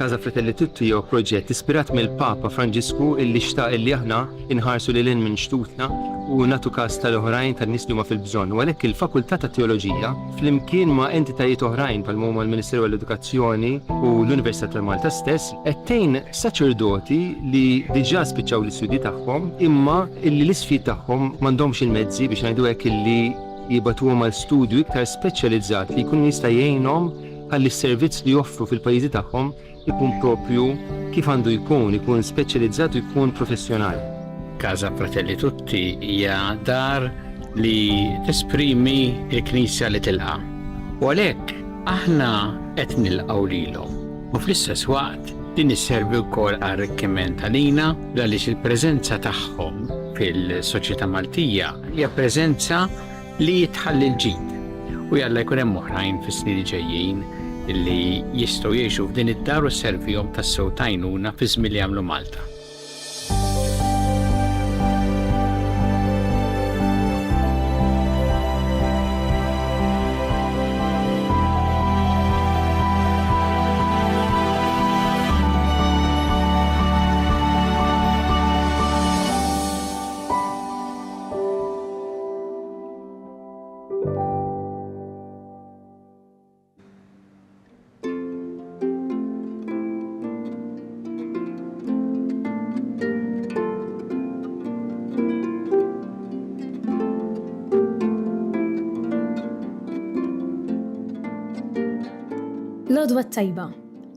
Casa Fratelli Tutti jew proġett ispirat mill-Papa Franġisku illi xtaq illi aħna inħarsu lil minn xtutna u nagħtu każ tal-oħrajn tan-nies li huma fil-bżonn. U għalhekk il-Fakultà ta' Teoloġija flimkien ma' entitajiet oħrajn bħal huma l-Ministeru għall-Edukazzjoni u l-Università ta' Malta stess qed tgħin saċerdoti li diġà spiċċaw l-istudji tagħhom imma illi l-isfid tagħhom m'għandhomx il-mezzi biex ngħidu hekk illi jibatuhom għal studju iktar speċjalizzat li jkun jista' jgħinhom ħalli s-servizz li joffru fil-pajjiżi tagħhom ikun propju kif għandu jkun speċjalizzat u jkun professjonali. Casa Fratelli Tutti hija dar li tesprimi l-Knisja li tilqa'. U għalhekk aħna qed nilqgħu lilhom. U fl-istess waqt din isservi wkoll arricchiment għalina għaliex il-preżenza tagħhom fil-soċjetà Maltija hija preżenza li tħalli l-ġid. U jalla jkun hemm oħrajn fis-snin ġejjin illi jistgħu jgħixu f'din id-dar u sservihom tas-sew tajnuna fi żmien li jagħmlu Malta. L-għodwa tajba,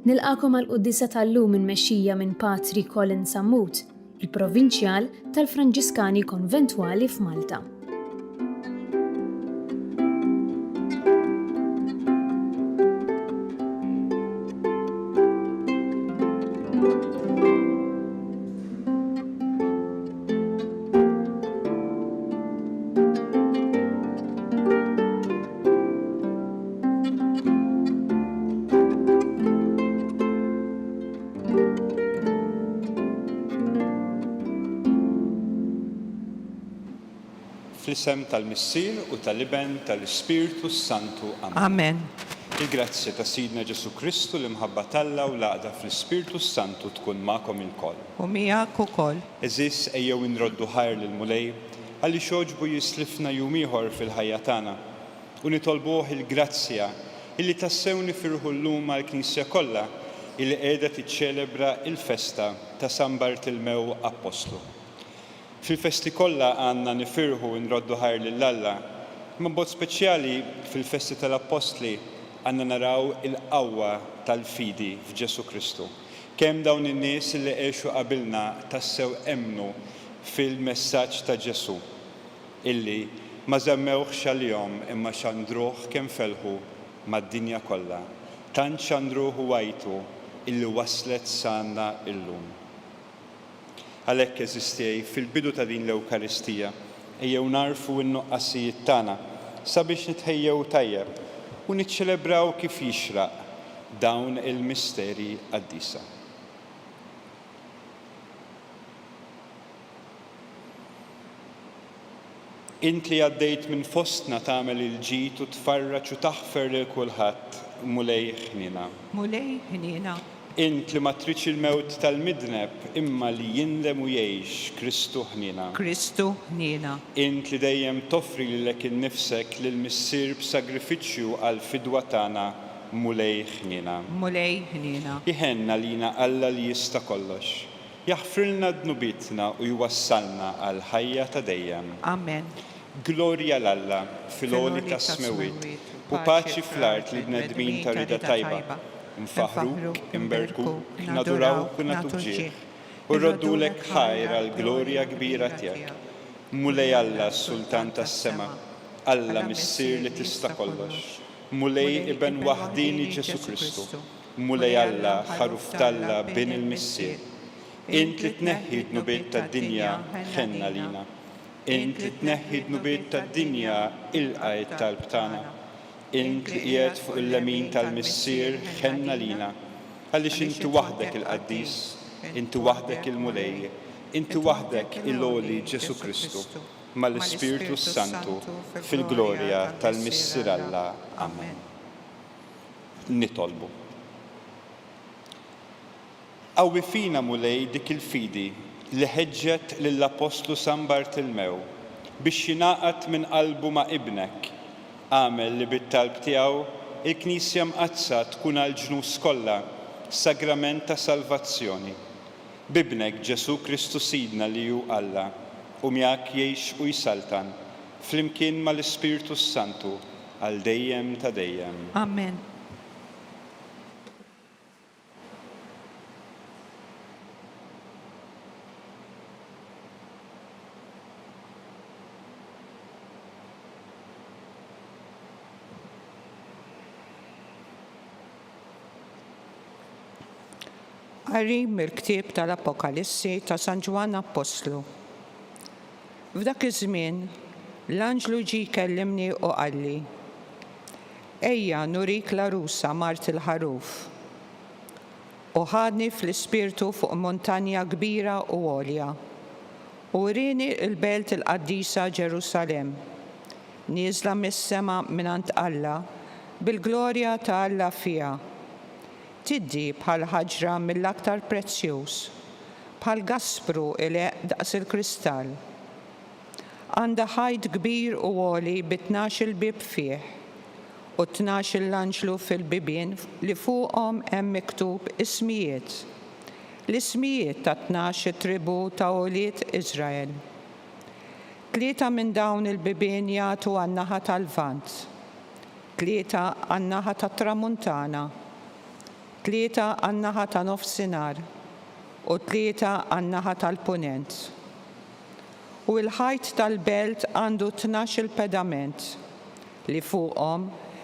nilqakom għal-Quddisa tal-lum immexxija minn Patri Colin Sammut, il-Provinċjal tal-Franġiskani Konventwali f'Malta. Fl-isem tal-Missier u tal-Iben tal-Ispiritu Santu. Amen. Il-grazzja ta' Sidna Ġesu Kristu l-imħabba talla u laqda fl-Ispiritu Santu tkun magħkom ilkoll. U miegħek ukoll. Eżis ejjew inroddu ħajr lil mulej ħalli xoġbu jislifna jum ieħor fil-ħajja tagħna u nitolbuh il-grazzja illi tassew nifirħu llum mal-Knisja kollha illi qiegħda tiċċelebra il-festa ta' San Bartilmew Apostlu. Fil-festi kollha għandna nifirħu nroddu ħajr lill-Alla, imma b'mod speċjali fil-festi tal-Apostli għandna naraw il-qawwa tal-fidi f'Ġesu Kristu. Kemm dawn in-nies li għexu qabilna tassew emmnu fil-messaġġ ta' Ġesu, illi ma żemmewx għalihom imma xandruh kemm felħu mad-dinja kollha. Tant xandruh u għajtu illi waslet sanna illum. Għalhekk eżistej fil-bidu ta' din l-Ewkaristija ejjew narfu n-nuqqasijiet tagħna sabiex nitħejjew tajjeb u niċċelebraw kif jixraq dawn il-misteri qaddisa. Int li għaddejt minn fostna tagħmel il-ġid u tfarraġ u taħfer lil kulħadd mulej ħnina. Mulej ħnina. Int li ma tridx il-mewt tal-midneb imma li jindem u jgħix Kristu ħnina. Kristu ħnina. Int li dejjem toffri lilek innifsek lill-Missier b'sagrifiċċju għal fidwa tagħna mulej ħnina. Mulej ħnina. Iħenna lina Alla li jista' kollox. Jaħfrilna dnubitna u jwassalna għal ħajja ta' dejjem. Amen. Glorja l-Alla fil-għoli ta' smewit u paċi fl-art li bnedmin ta' rida tajba. Nfaħruk, imberkuk, nadurawk u natubġieħ u rroddulek ħajr għal glorja kbira tiegħek. Mulej Alla s-Sultan tas-sema, Alla Missier li tista' kollox. Mulej Iben waħdini Ġesu Kristu. Mulej Alla ħaruf talla bin il-Missier. Int li tneħħi d-nubiet tad-dinja ħenna lina. Int li tneħħi d-nubiet tad-dinja ilqa' it-talb tagħna. Int li qiegħed fuq il-lemin tal-Missier ħenna lina. Għaliex inti waħdek il-Qaddis, inti waħdek il-Mulej, inti waħdek il-Għoli Ġesu Kristu, mal-Ispiritu Santu fil-glorja tal-Missier Alla. Amen. Nitolbu. Qawwi fina mulej dik il-fidi li ħeġġet lill-Apostlu San Bartilmew biex jingħaqad minn qalbu ma' ibnek. Għamel li bit-talb tiegħu il-Knisja mqazza tkun għall-ġnus kollha sagrament ta' salvazzjoni. Bibnek Ġesu Kristu Sidna li hu Alla u miegħek jgħix u jsaltan flimkien mal-Ispiritu Santu għal dejjem ta' dejjem. Amen. Qari mill-ktieb tal-Apokalissi ta' San Ġwan Apostlu. F'dak iż-żmien l-anġlu ġie jkellimni u qalli: Ejja nurik l-arusa mart il-ħaruf. U ħadni fl-ispirtu fuq montanja kbira u għolja. U rini l-belt il-qaddisa Ġerusalem, nieżla mis-sema mingħand Alla bil-glorja ta' Alla fiha. Tiddi bħal ħaġra mill-aktar prezzjuż, bħal gaspru ileq daqs il-kristall. Għandha ħajt kbir u għoli b'12 bib fih u 12 l-anġlu fil-bibien li fuqhom hemm miktub ismijiet. L-ismijiet ta' 12 tribu ta' għoliet Iżrael. 3 minn dawn il-bibien jagħtu għan-naħa tal-Lvant, 3 għan-naħa tat-Tramuntana, 3 għan-naħa ta' nofsinhar u 3 għan-naħa tal-punent. U l-ħajt tal-belt għandu 12 pedament li fuqhom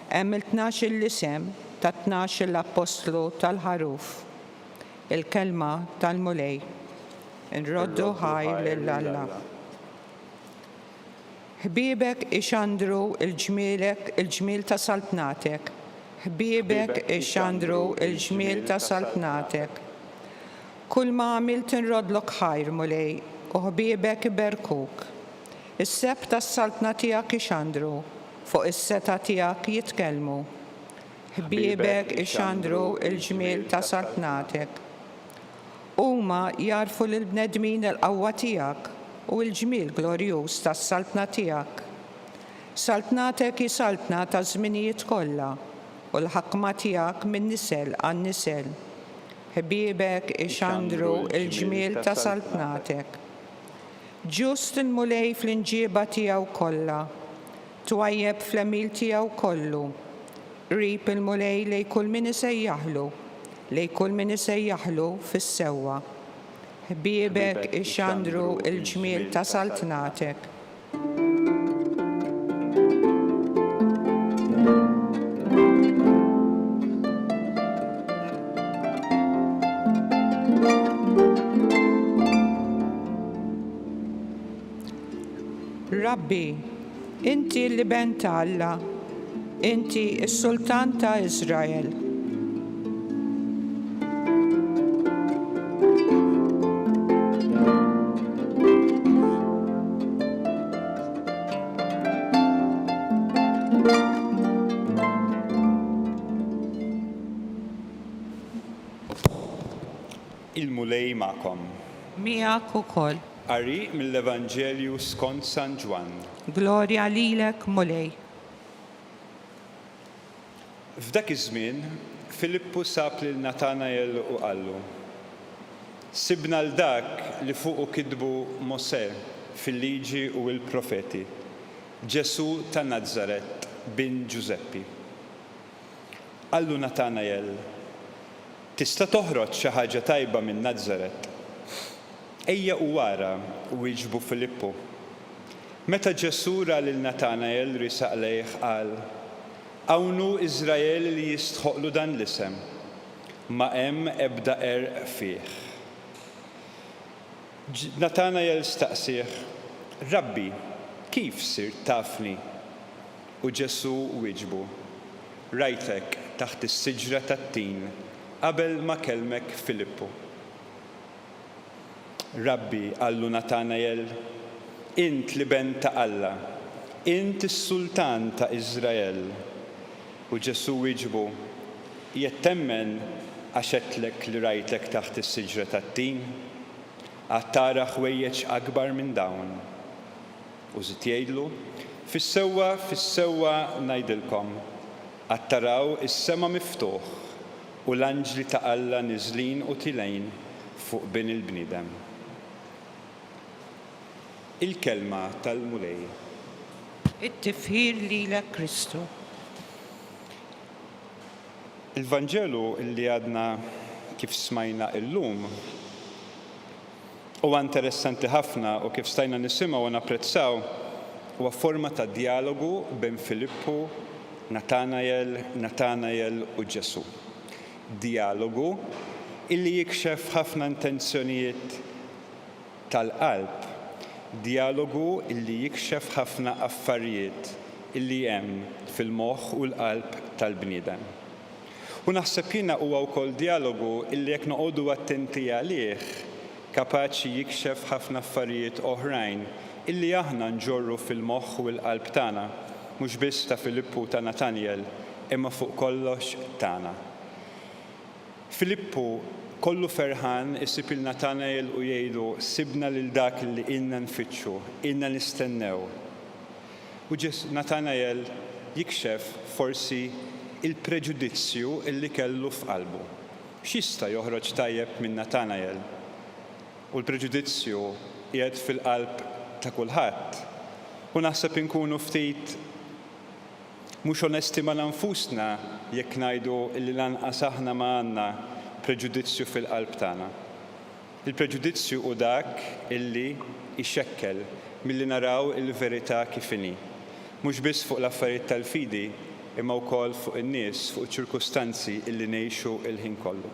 hemm il-12 l-isem ta' 12 l-apostlu tal-ħaruf. Il-kelma tal-mulej. Nroddu ħajr lil Alla. Ħbiebek ixandru il-ġmiel ta' saltnatek. Ħbiebek ixandru il-ġmiel ta' saltnatek. Kull ma għamilt inrodlok ħajr mulej u ħbiebek iberkuk. Is-seb tas-saltna tiegħek ixandru, fuq is-seta tiegħek jitkellmu. Ħbiebek ixandru il-ġmiel ta' saltnatek. Huma jarfu lill-bnedmin il-qawwa tiegħek u l-ġmiel glorjuż tas-saltna tiegħek. Saltnatek jisaltna ta' żminijiet kollha u l-ħakma tiegħek minn nisel għan nisel. Ħbiebek ixandru il-ġmiel ta' saltnatek. Ġust il-mulej fl-inġieba tiegħu kollha, twajjeb fl-emil tiegħu kollu. Rib il-mulej lej kull min isejjaħlu, lej kull min isejjaħlu fis-sewwa. Ħbiebek ixandru il-ġmiel ta' saltnatek. Rabbi, inti l-liben ta' Alla, inti s-sultan ta' Izrael. Il-mulej ma'kom. Miegħek ukoll. Qari mill-Evanġelju skont San Ġwan. Glorja lilek mulej. F'dak iż-żmien, Filippu sab lil Natanael u qallu: Sibna l dak li fuqu kitbu Mosè fil-liġi u l-profeti, Ġesu ta' Nażaret bin Ġuseppi. Qallu Natanael: Tista' toħroġ xi ħaġa tajba minn Nażaret? Ejja u wara, wieġbu Filippu. Meta Ġesu ra lil Natanael risaq lejh qal: Hawn Iżrael li jistħoqlu dan l-isem, ma hemm ebda erq fih. Natanael staqsih: Rabbi, kif sirt tafni? U Ġesu wieġbu: Rajtek taħt is-siġra tat-tin qabel ma kellmek Filippu. Rabbi, qallu Natanael, int liben ta' Alla, int is-sultan ta' Iżrael. U Ġesu wieġbu: Jettemmen għaxetlek li rajtek taħt is-siġra tat-tin, għattara ħwejjeġ akbar minn dawn. U żied jgħidlu, fis-sewwa ngħidilkom, għattaraw is-sema miftuħ u l-anġli ta' Alla niżlin u tilgħin fuq bin il-bniedem. Il-kelma tal-mulej. It-tifħir lilek Kristu. Il-Vanġelu li għadna kif smajna illum huwa interessanti ħafna u kif stajna nisimgħu u napprezzaw huwa forma ta' dialogu bejn Filippu, Natanael u Ġesu. Dialogu illi jikxef ħafna intenzjonijiet tal-qalb, dialogu illi jikxef ħafna affarijiet illi hemm fil-moħħ u l-qalb tal-bniedem. U naħseb jiena huwa wkoll dialogu illi jekk noqogħdu attenti għalih kapaċi jikxef ħafna affarijiet oħrajn illi aħna nġorru fil-moħħ u l-qalb tagħna, mhux biss ta' Filippu ta' Nataniel, imma fuq kollox tagħna. Filippu kollu ferħan isib il-Natanael u jgħidu sibna lil dak li inna nfittxu, inna nistennew. U Natanael jikxef forsi il-preġudizzju illi kellu f'qalbu. X'jista' joħroġ tajjeb minn Natanael? U l-preġudizzju qiegħed fil-qalb ta' kulħadd. U naħseb inkunu ftit mhux onesti ma' nfusna jekk ngħidu illi lanqas aħna ma għandna preġudizzju fil-qalb tagħna. Il-preġudizzju hu dak illi ixekkel milli naraw il-verità kif inhi. Mhux biss fuq l-affarijiet tal-fidi, imma wkoll fuq in-nies, fuq iċ-ċirkustanzi illi ngħixu l-ħin kollu.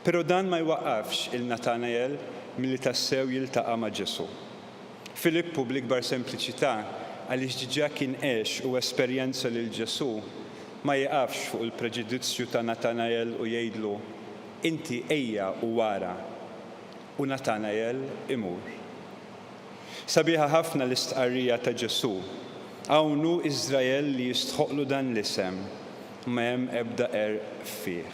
Però dan ma jwaqqafx il-Natanael milli tassew jiltaqa' ma' Ġesu. Filippu bl-ikbar sempliċità għaliex diġà kien għex u esperjenza lil Ġesu ma jaqafx fuq il-preġudizzju ta' Natanael u jgħidlu inti ejja u wara, u Natanael imur. Sabiħa ħafna l-istqarrija ta' Ġesu, hawn Iżrael li jistħoqlu dan l-isem, ma hemm ebda fih.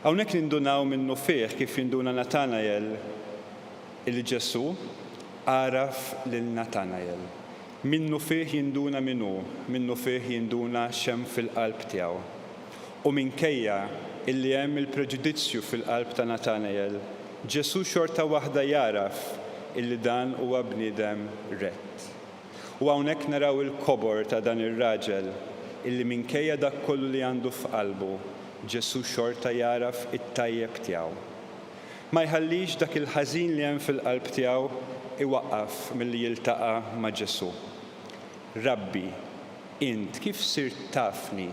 Hawnhekk nindunaw minnu fih kif jinduna Natanael il-Ġesu għaraf lil Natanael. Minnu fih jinduna minnu fih jinduna xem fil-qalb tiegħu. U minkejja illi hemm il-preġudizzju fil-qalb ta' Natanael, Ġesu xorta waħda jaraf illi dan huwa bniedem rett. U hawnhekk naraw il-kobor ta' dan ir-raġel illi minkejja dak kollu li għandu f'qalbu, Ġesu xorta jaraf it-tajjeb tiegħu. Ma jħallix dak il-ħażin li hemm fil-qalb tiegħu iwaqqaf milli jiltaqa' ma' Ġesu. Rabbi, int kif sirt tafni?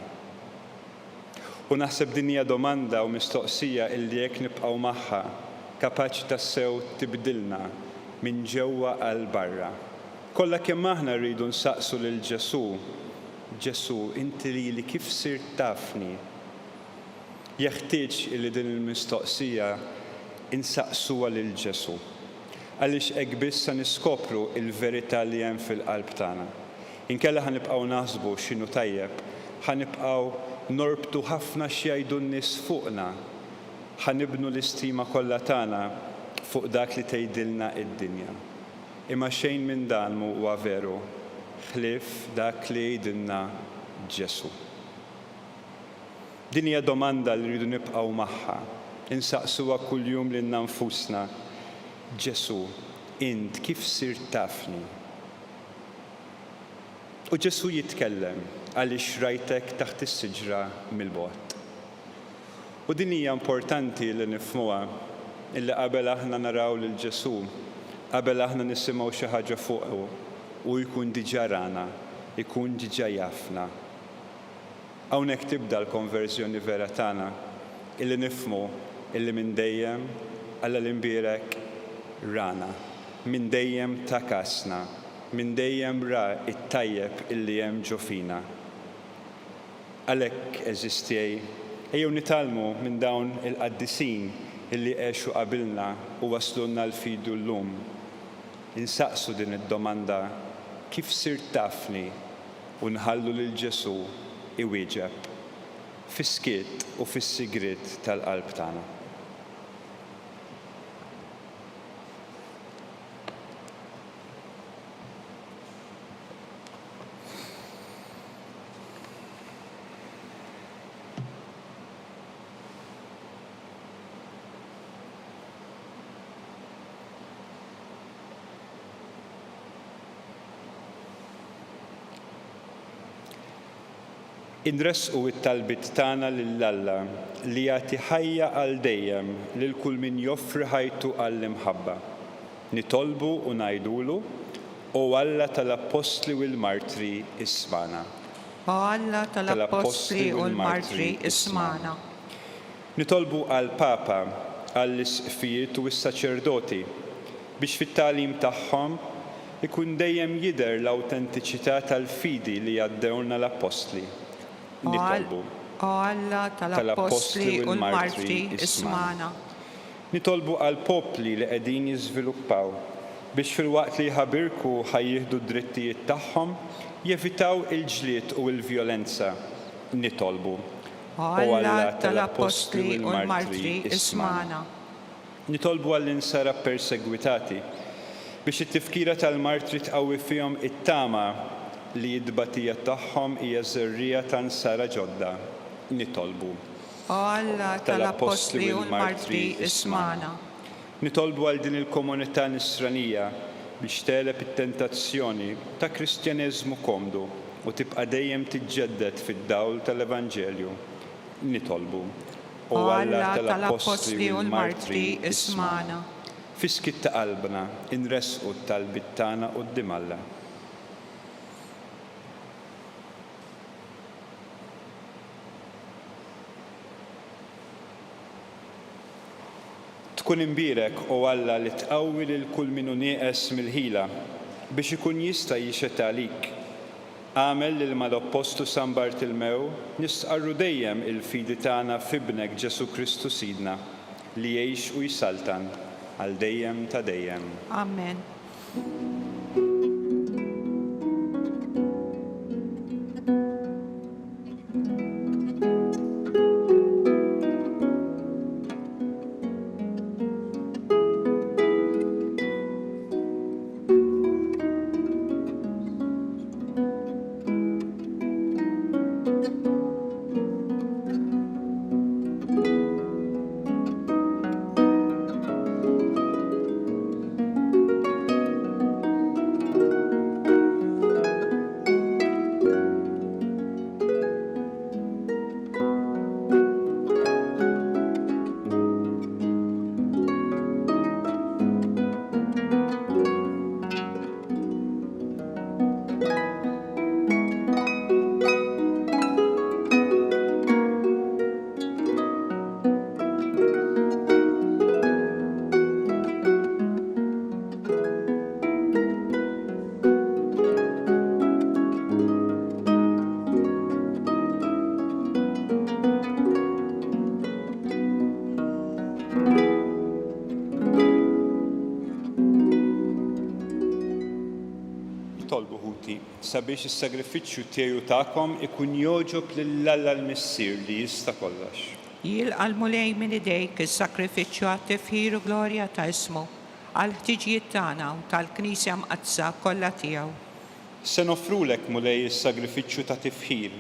U naħseb din hija domanda u mistoqsija illi jekk nibqgħu magħha kapaċi tassew tibdilna minn ġewwa għal barra. Kollha kemm aħna rridu nsaqsu lil Ġesu, Ġesu, inti lili kif sirt tafni? Jeħtieġ illi din il-mistoqsija insaqsuha lil Ġesu. Għaliex hekk biss se niskopru l-verità li hemm fil-qalb tagħna. Inkella ħanibqgħu naħsbu x'inhu tajjeb, ħanibqgħu norbtu ħafna x'jgħidu n-nies fuqna, ħanibnu l-istima kollha tagħna fuq dak li tgħidilna d-dinja. Imma xejn minn dan huwa veru, ħlief dak li jgħidilna Ġesu. Din hija domanda li rridu nibqgħu magħha, insaqsuha kuljum lil nfusna. Ġesu, int kif sirt tafni? U Ġesu jitkellem għaliex rajtek taħt is-siġra mill-bogħod. U din hija importanti li nifhmuha illi qabel aħna naraw lil Ġesu, qabel aħna nisimgħu xi ħaġa fuqu u jkun diġà rana, jkun diġà jafna. Hawnhekk tibda l-konverżjoni vera tagħna illi nifhmu illi minn dejjem alla l-imbierek rana, minn dejjem takasna, minn dejjem ra it-tajjeb illi hemm ġo fina. Għalhekk eżistej, ejjew nitalmu minn dawn il-qaddisin illi għexu qabilna u waslunna l-fidu llum. Insaqsu din id-domanda kif sirt tafni u nħallu lil Ġesu iwieġeb. fis-skiet u fis-sigriet tal-qalb tagħna. Inresqu it-talbit tagħna lill-Alla li jagħti ħajja għal dejjem lil kull min joffri ħajtu għall-imħabba. Nitolbu u ngħidulu: O Alla tal-Apostli u l-Martri ismana. O Alla tal-Apostli u l-Martri ismana. Nitolbu għall-Papa, għall-isqfijiet u s-saċerdoti biex fit-tagħlim tagħhom ikun dejjem jidher l-awtentiċità tal-fidi li jaddewna l-Apostli. Nitolbu. O Alla tal-Apostli u l-Martri ismana. Nitolbu għal popli li qegħdin jiżviluppaw biex fil-waqt li jħabirku ħajjieħdu d-drittijiet tagħhom jevitaw il-ġlied u l-vjolenza. Nitolbu. O Alla tal-Apostli u l-Martri ismana. Nitolbu għall-insara persegwitati biex it-tifkira tal-martri tqawwi fihom it-tama li d-batija tagħhom hija żerrija ta' nsara ġodda. Nitolbu. O Alla tal-Apostli u l-Martri ismana. Nitolbu għal din il-komunità nisranija biex teleb it-tentazzjoni ta' Kristjaneżmu komdu u tibqa' dejjem tiġġedded fid-dawl tal-Evanġelju. Nitolbu. O Alla tal-Apostli u l-Martri ismana. Fiskit ta' qalbna inresqu t-talbit tagħna quddiem Alla. Tkun imbierek, O Alla, li tqawwi lil kull min hu nieqes mill-ħila biex ikun jista' jixet għalik. Għamel lil mal-Appostu San Bartilmew nistqarru dejjem il-fidi tagħna f'ibnek Ġesu Kristu Sidna li jgħix u jsaltan għal dejjem ta' dejjem. Amen. Nitolbu ħuti sabiex is-sagrifiċċju tiegħu tagħkom ikun jogħġob lill-Alla l-Missier li jista' kollox. Jilqalmu lejn minn idejk is-sakrifiċċju għat-tifħir u glorja ta' ismu għal ħtiġijiet tagħna u tal-Knisja mqaddsa kollha tiegħu. Se nofrulek mulej is-sagrifiċċju ta' tifħir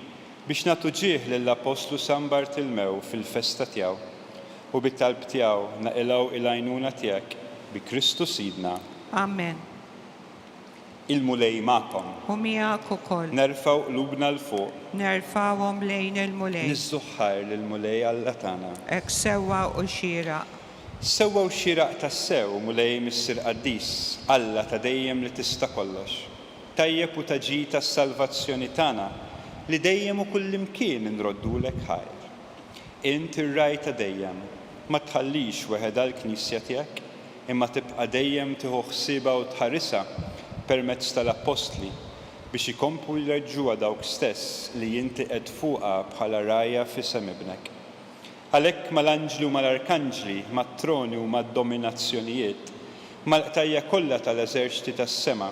biex nagħtu ġieħ lill-Apostlu San Bartilmew fil-festa tiegħu u bit-talb tiegħu naqilgħu il-għajnuna tiegħek bi Kristu Sidna. Amen. Il-mulej magħkom. U miegħek ukoll. Nerfgħu qlubna l fuq. Nerfgħuhom lejn il-mulej. Nizzuħħar lill-mulej Alla tagħna. Hekk sewwa u xieraq. Sewwa u xieraq tas-sew mulej Missier Qaddis, Alla ta' dejjem li tista' kollox. Tajjeb u taġi tas-salvazzjoni tagħna li dejjem u kullimkien inroddulek ħajr. Int ir-raj ta' dejjem, ma tħallix weħeda l-Knisja tiegħek, imma tibqa' dejjem tieħu ħsiebha u tħarisha permezz tal-Apostli biex ikomplu jreġġuha dawk stess li inti qed fuqha bħala rajja f'isem ibnek. Għalhekk mal-anġli u mal-arkanġli, mat-troni u mad-dominazzjonijiet, mal-qtajja kollha tal-eżerċiti tas-sema,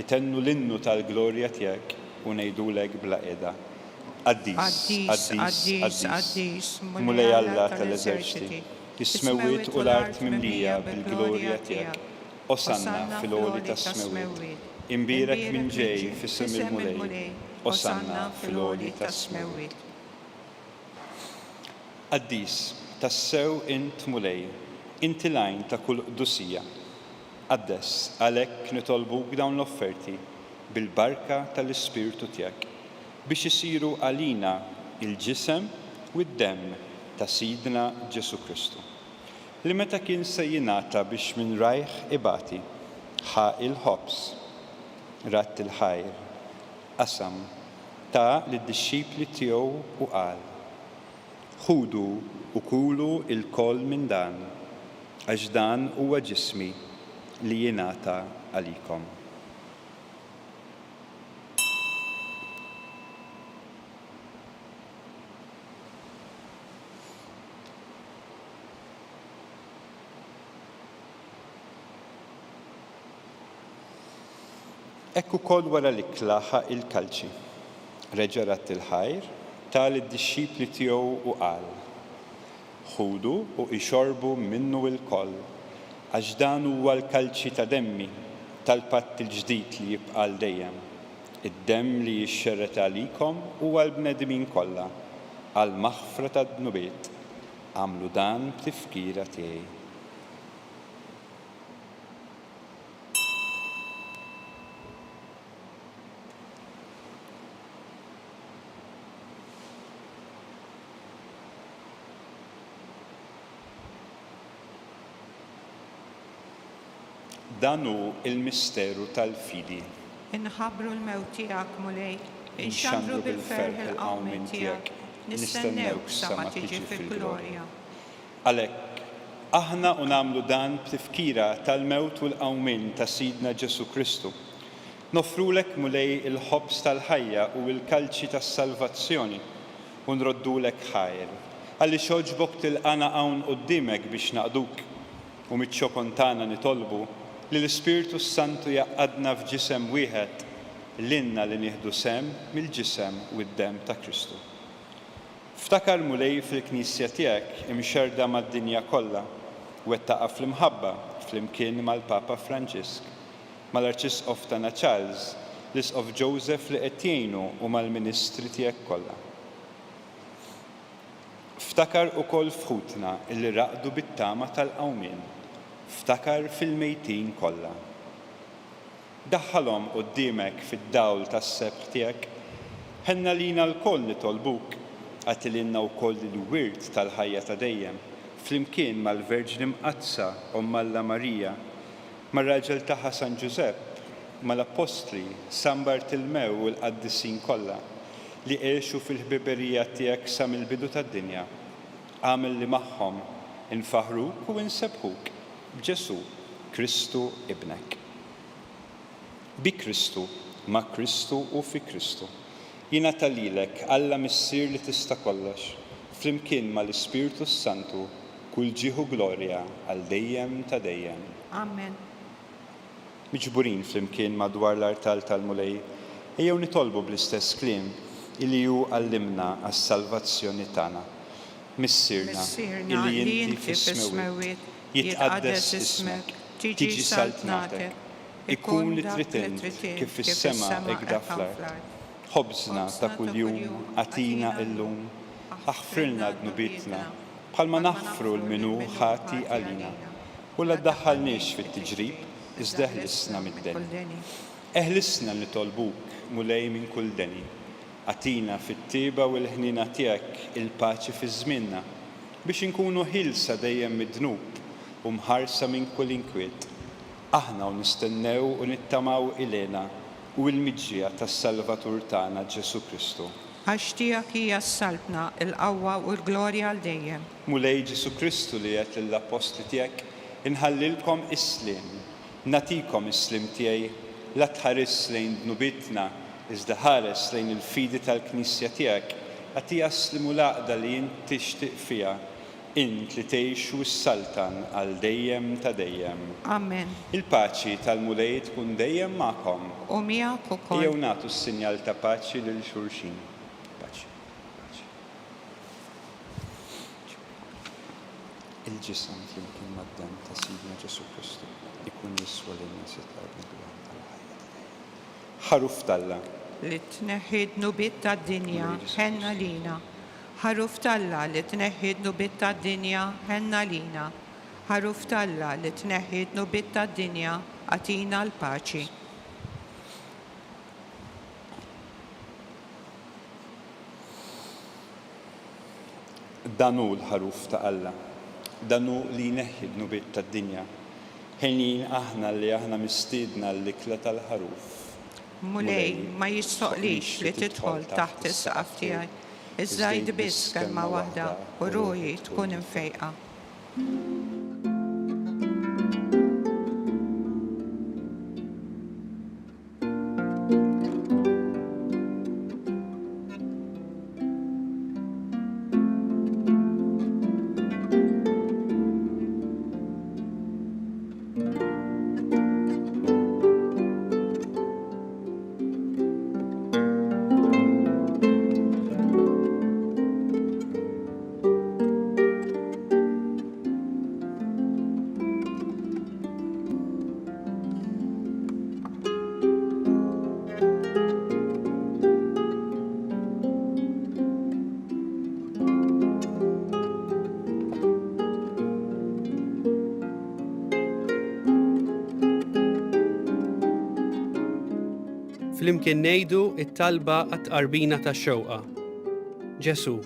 itennu l-innu tal-glorja tiegħek u ngħidulek bla qiegħda. Addis, Mulej Alla tal-eżerċiti, is-smewit u l-art mimlija bil-glorja tiegħek. Osanna fil-għoli tas-smewit. Imbirek minn ġej fis-sem il-mulej. Osanna fil-għoli tas-smewit. Addis, tassew int mulej, inti lajn ta' kull qdusija. Addes, għalhekk nitolbuk dawn l-offerti bil-barka tal-Ispirtu tiegħek biex isiru għalina il-ġisem u d-demm ta' Sidna Ġesu Kristu. Li meta kien se jingħata biex minn rajħ ibati, ħa il-ħobs, ratt il-ħajr, qasam ta' lid-dixxipli tiegħu u qal: ħudu u kulu il-koll minn dan, għax dan huwa ġismi li jingħata għalikom. Ekku kol wara li klaħa il-kalċi. Reġa' ratt il-ħajr, tal id-dixxipli tiegħu u qal: ħudu u ixorbu minnu il-koll, għax dan huwa l-kalċi ta' demmi tal-patt il-ġdid li jibqa' l dejjem. Id-demm li jixxerret għalikom huwa l-bnedmin kollha għal maħfra tad-dnubiet. Għamlu dan b'tifkira tiegħi. Dan hu il-misteru tal-fidi. Inħabbru l-mewt tiegħek mulej, inxandru bil-ferħ il-qawmin tiegħek, nistennewk sa ma tiġi fil-glorja. Għalhekk, aħna u nagħmlu dan b'tifkira tal-mewt u l-qawmin ta' Sidna Ġesu Kristu. Nofrulek mulej il-ħobs tal-ħajja u l-kalċi tas-salvazzjoni u nroddulek ħajr. Għalli xoġbok tilqana hawn quddiemek biex naqduk u mit-xokon tagħna nitolbu li l-Ispirtu Santu jaqadna f'ġisem wieħed l-inna li nieħdu sem mill-ġisem u d-demm ta' Kristu. Ftakar mulej fil-Knisja tiegħek imxerda mad-dinja kollha u wettaqa fl-imħabba flimkien mal-Papa Franġisk, mal-Arċisqof tagħna Charles, l-Isqof Joseph li qed jgħinu u mal-Ministri tiegħek kollha. Ftakar ukoll fħutna illi raqdu bit-tama tal-qawmien. Ftakar fil-mejtin kollha. Daħħalhom quddiemek fid-dawl tas-sebħ tiegħek, ħenna lina l-koll nitolbuk għatililna wkoll il-wirt tal-ħajja ta' dejjem, flimkien mal-Verġni Mqazza Omma Alla Marija, mar-raġel tagħha San Ġusepp, mal-Apostli San Bartilmew u l-Qaddisin kollha li għexu fil-ħbiberija tiegħek sa mill-bidu tad-dinja. Għamel li magħhom infaħruk u insebħuk b'Ġesu Kristu ibnek. Bi Kristu, ma' Kristu u fi Kristu. Jingħata lilek Alla missier li tista' kollox, flimkien mal-Ispirtu Santu, kull ġieħu glorja għal dejjem ta' dejjem. Amen. Miġburin flimkien madwar l-artal tal-mulej, ejjew nitolbu bl-istess kliem illi hu għallimna għas-salvazzjoni tagħna. Missirna illi inti fis-smewit, jitqaddes ismek, tiġi saltnatek, ikun li trid kif fis-sema hekk fl-art. Ħobżna ta' kuljum għatina illum, aħfrilna dnubitna, bħalma naħfru l-minu ħati għalina, u la ddaħħalniex fit-tiġrib, iżda eħlisna mid-deni. Eħlisna li tolbuk mulej minn kull deni, għatina fit-tieba u l-ħnina tiegħek il-paċi fi żmienna, biex inkunu ħilsa dejjem mid-dnub u mħarsa minn kull inkwiet. Aħna u nistennew u nittamaw ilena u l-miġġija tas-Salvatur tagħna Ġesu Kristu. Għax tiegħek hija s-salbna, il-qawwa u l-glorja għal dejjem. Mulej Ġesu Kristu li qed lill-apostli tiegħek, inħallilkom islim, natikom islim tiegħi, la tħares lejn dnubitna, iżda ħares lejn il-fidi tal-Knisja tiegħek, għati jaslimu laqda li int tixtieq fiha, int li tgħixu s-saltan għal dejjem ta' dejjem. Amen. Il-paċi tal-mulej tkun dejjem magħkom. U miegħek ukoll. Jew nagħtu s-sinjal ta' paċi lil xulxin. Paċi. il-ġisem flimkien mad-dem ta' Sidna Ġesu Kristu ikun jiswa lin-nies it-tarbi dwar tal-ħajja. Ħaruf talla li tneħħid nubiet tad-dinja ħenna lina. Ħaruf talla li tneħħid nubiet tad-dinja ħenna lina. Ħaruf talla li tneħħid nubiet tad-dinja atina l-paċi. danu l-ħaruf ta' Alla, danu li jneħħi nubiet tad-dinja. Ħinin aħna li aħna mistiedna l-ikla tal-ħaruf. Mulej ma jistoqlix li tidħol taħt is-saqaf tiegħi. Iżżajd biss kelma waħda u ruħi tkun infejqa. Flimkien ngħidu it-talba għat-tqarbina tax-xewqa. Ġesu,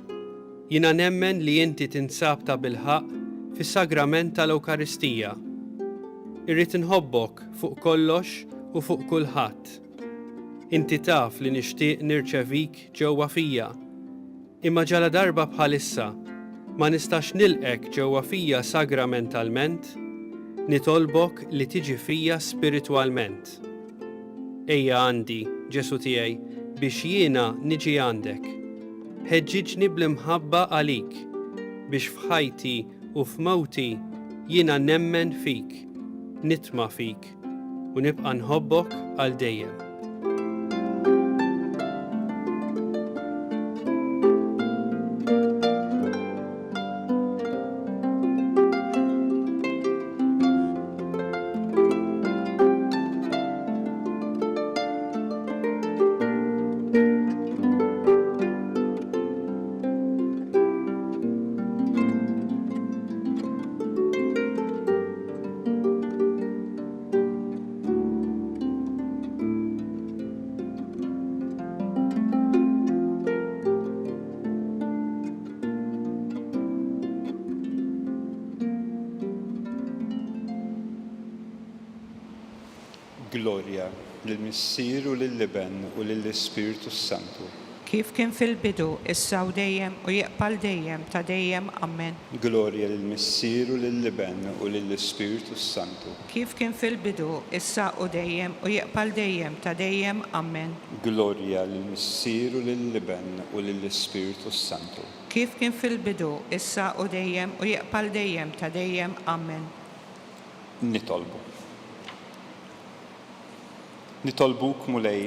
jiena nemmen li inti tinsab ta' bilħaq fis-sagrament tal-Ewkaristija. Irrid inħobbok fuq kollox u fuq kulħadd. Inti taf li nixtieq nirċevik ġewwa fija. Imma ġala darba bħalissa ma nistax nilqek ġewwa fija sagramentalment, nitolbok li tiġi fija spiritwalment. Ejja għandi, Ġesu tiegħi, biex jiena niġi għandek. Ħeġġiġni bl-imħabba għalik, biex f'ħajti u f'mewti jiena nemmen fik, nitma' fik u nibqa' nħobbok għal dejjem. Glorja lill-Missier u lill-Liben u lill-Ispiritu Santu. Kif kien fil-bidu, issa u dejjem u jaqbal dejjem ta' dejjem. Amen. Glorja lill-Missier u lill-Liben u lill-Ispiritu Santu. Kif kien fil-bidu, issa u dejjem u jaqbal dejjem ta' dejjem. Amen. Glorja lill-Missier u lill-Liben u lill-Ispiritu Santu. Kif kien fil-bidu, issa u dejjem u jaqbal dejjem ta' dejjem. Amen. Nitolbu. Nitolbuk mulej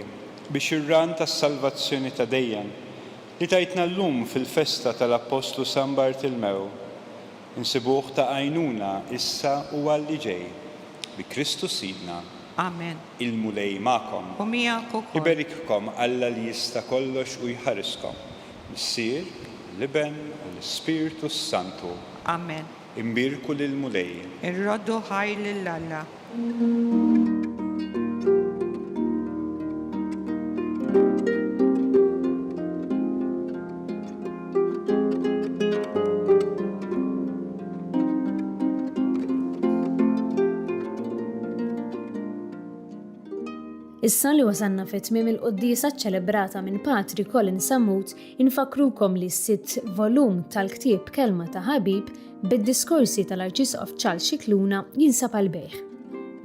biex ir-ran tas-salvazzjoni ta' dejjem li tajtna llum fil-festa tal-Apostlu San Bartilmew insibuh ta' għajnuna issa u għalli ġej bi Kristu Sidna. Amen. Il-mulej ma'kom. U miegħek ukoll. Iberikkom Alla li jista' kollox u jħariskom. Missier, Liben u l-Ispiritu Santu. Amen. Imbirku lil-mulej. Irroddu ħaj lill-Alla. Issa li wasanna fit-tmiem il-qoddisa ċċelebrata minn Patri Colin Sammut, infakrukom li s-sitt volum tal-ktieb Kelma ta' Ħabib bid-diskorsi tal-Arċisqof Charles Scicluna jinsab għal-bejħ.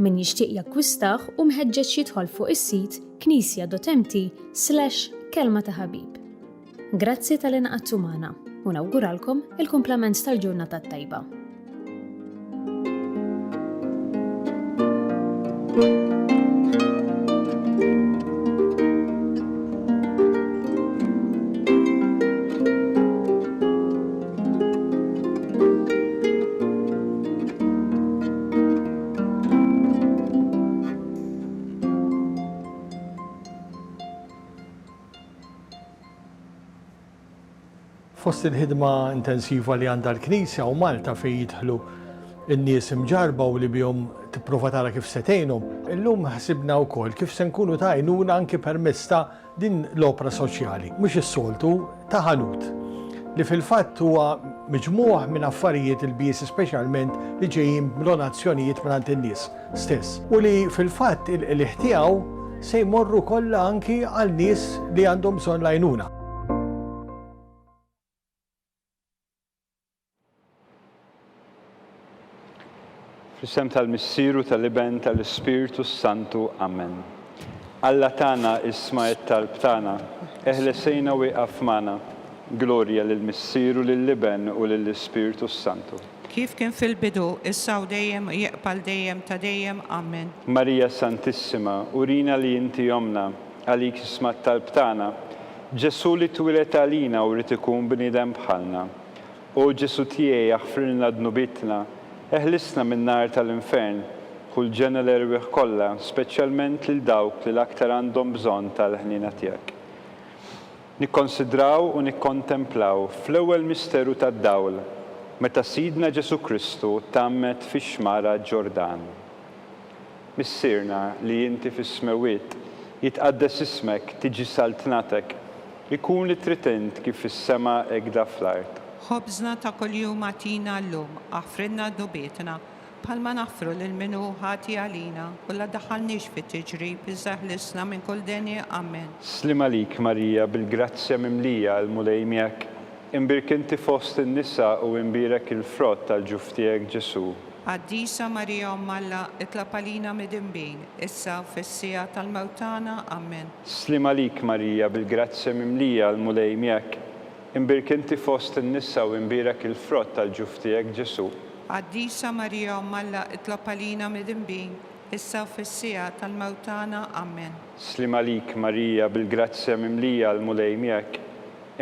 Min jixtieq jakkwistaħ u mħeġġeġ jidħol fuq is-sit knisja.mt/kelma ta' ħabib. Grazzi tal-inqattu magħna u nawguralkom il-kumplament tal-ġurnata tajba. Fost il-ħidma intensiva li għandha l-Knisja u Malta fejn jidħlu in-nies imġarba u li bihom tipprova tara kif se tgħinhom, illum ħsibna wkoll kif se nkunu ta' għajnuna anke permezz ta' din l-opra soċjali, mhux is-soltu ta' ħanut li fil-fatt huwa miġmuħ minn affarijiet il-bies speċjalment li ġejjin donazzjonijiet minn in-nies stess. U li fil-fatt il-ħtiegħu se jmorru kollha anki għal nies li għandhom bżonn l-għajnuna. Fl-isem tal-Missieru tal-Iben tal-Ispiritu Santu. Amen. Alla tana isma' it-talb tana, eħlesejna wieqaf magħna. Glorja lill-Missieru lill-Iben u lill-Ispiritu Santu. Kif kien fil-bidu, issa u dejjem jiqbal dejjem ta' dejjem. Amen. Marija Santissima, urina li inti jomna, għalik isma' it-talb tana. Ġesu li twilet għalina u rrid ikun bniedem bħalna. O Ġesu tiegħi aħfrilna dnubitna, eħlisna minn nar tal-infern, kull ġena l-erwieħ kollha, speċjalment lil dawk li l-aktar għandhom bżonn tal-ħnina tiegħek. Nikkonsidraw u nikkontemplaw fl-ewwel misteru tad-dawl, meta Sidna Ġesu Kristu tammet fix-xmara Ġordan. Missierna li inti fis-smewiet, jitqaddes ismek, tiġi saltnatek, ikun li tritint kif fis-sema hekk fl-art. Ħobżna ta' kuljum għatina llum, aħfrilna dubietna, bħalma naħfru lil minu ħati għalina, u la daħalniex fit-tiġrib, iżda ħlisna minn kull denja. Amen. Slim għalik Marija bil-grazzja mimlija l-mulej miegħek, imbirk inti fost in-nisa u imbirek il-frott tal-ġuf tiegħek Ġesu. Għaddisa Marija Alla, itlab għalina mid-imbin, issa fis-sija tal-mewtana. Amen. Slim għalik Marija bil-grazzja mimlija l-mulej miegħek, imbirk inti fost in-nisa u imbirek il-frott tal-ġuf tiegħek Ġesu. Għaddisa Marija Alla, itlab għalina mid-imbin, issa fis-sija tal-mewtana. Amen. Slim għalik Marija bil-grazzja mimlija l-mulej miegħek,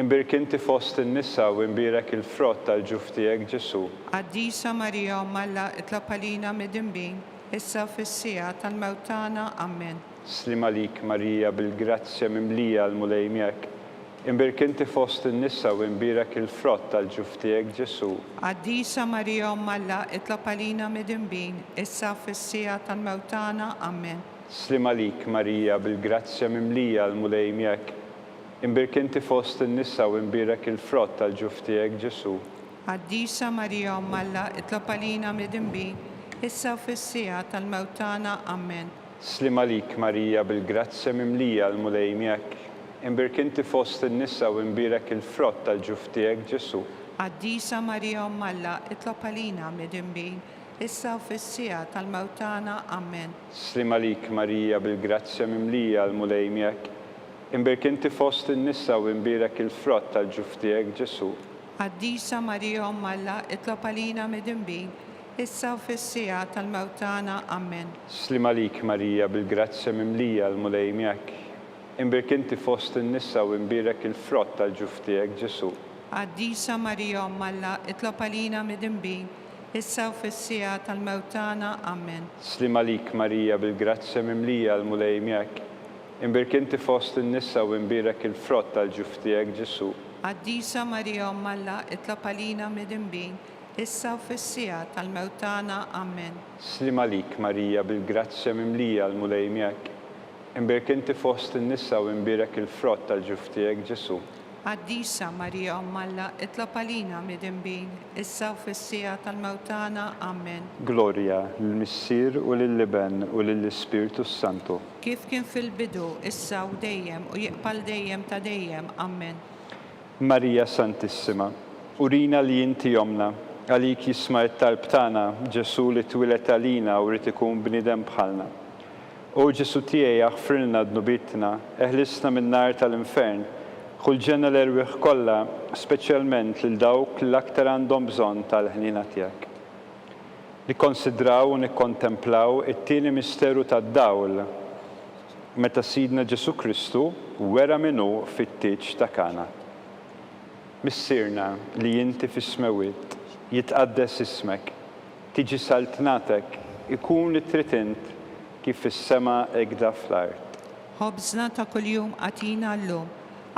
imbirk inti fost in-nisa u imbirek il-frott tal-ġuf tiegħek Ġesu. Għaddisa Marija Alla, itlab għalina mid-imbin, issa fis-sija tal-mewtana. Amen. Slim għalik Marija bil-grazzja mimlija l-mulej miegħek, imbirk inti fost in-nisa u imbirek il-frott tal-ġuf tiegħek Ġesu. Għaddisa Marija Alla, itlab għalina mid-imbin, issa fis-sija tal-mewtana. Amen. Slim għalik Marija bil-grazzja mimlija l-mulej miegħek, imbirk inti fost in-nisa u imbirek il-frott tal-ġuf tiegħek Ġesu. Għaddisa Marija Alla, itlab għalina mid-imbin, issa fis-sija tal-mewtana. Amen. Slim għalik Marija bil-grazzja mimlija l-mulej miegħek, imbirk inti fost in-nisa u imbirek il-frott tal-ġuf tiegħek Ġesu. Għaddisa Marija Alla, itlab għalina mid-imbin, issa fis-sija tal-mewtana. Amen. Slim għalik Marija bil-grazzja mimlija l-mulej miegħek, imbirk inti fost in-nisa u imbirek il-frott tal-ġuf tiegħek Ġesu. Għaddisa Marija Alla, itlab għalina mid-imbin, issa fis-sija tal-mewtana. Amen. Slim għalik Marija bil-grazzja mimlija l-mulej miegħek, imbirk inti fost in-nisa u imbirek il-frott tal-ġuf tiegħek Ġesu. Għaddisa Marija Alla, itlab għalina mid-imbin, issa fis-sija tal-mewtana. Amen. Slim għalik Marija bil-grazzja mimlija l-mulej miegħek, imbirk inti fost in-nisa u imbirek il-frott tal-ġuf tiegħek Ġesu. Għaddisa Marija Alla, itlab għalina mid-imbin, issa fis-sija tal-mewtana. Amen. Slim għalik Marija bil-grazzja mimlija l-mulej miegħek, imbirk inti fost in-nisa u imbirek il-frott tal-ġuf tiegħek Ġesu. Għaddisa Marija Alla, itlab għalina mid-imbin, issa fis-sija tal-mewtana. Amen. Glorja lill-Missier u lill-Iben u lill-Ispiritu Santu. Kif kien fil-bidu, issa u dejjem u jiqbal dejjem ta' dejjem. Amen. Marija Santissima, urina li inti jomna, għalik jisma' it-talb tagħna, Ġesu li twilet għalina u rrid ikun bniedem bħalna. O Ġesu tiegħi aħfrilna dnubitna, eħlisna minn nar tal-infern, kull ġenna l-erwieħ kollha, speċjalment lil dawk li l-aktar għandhom bżonn tal-ħnina tiegħek. Nikkonsidraw u nikkontemplaw it-tieni misteru tad-dawl, meta Sidna Ġesu Kristu wera minnu fit-tieġ ta' Kana. Missierna li inti fis-smewiet, jitqaddes ismek, tiġi saltnatek, ikun li tritint kif fis-sema hekk fl-art. Ħobżna ta' kuljum għatina llum,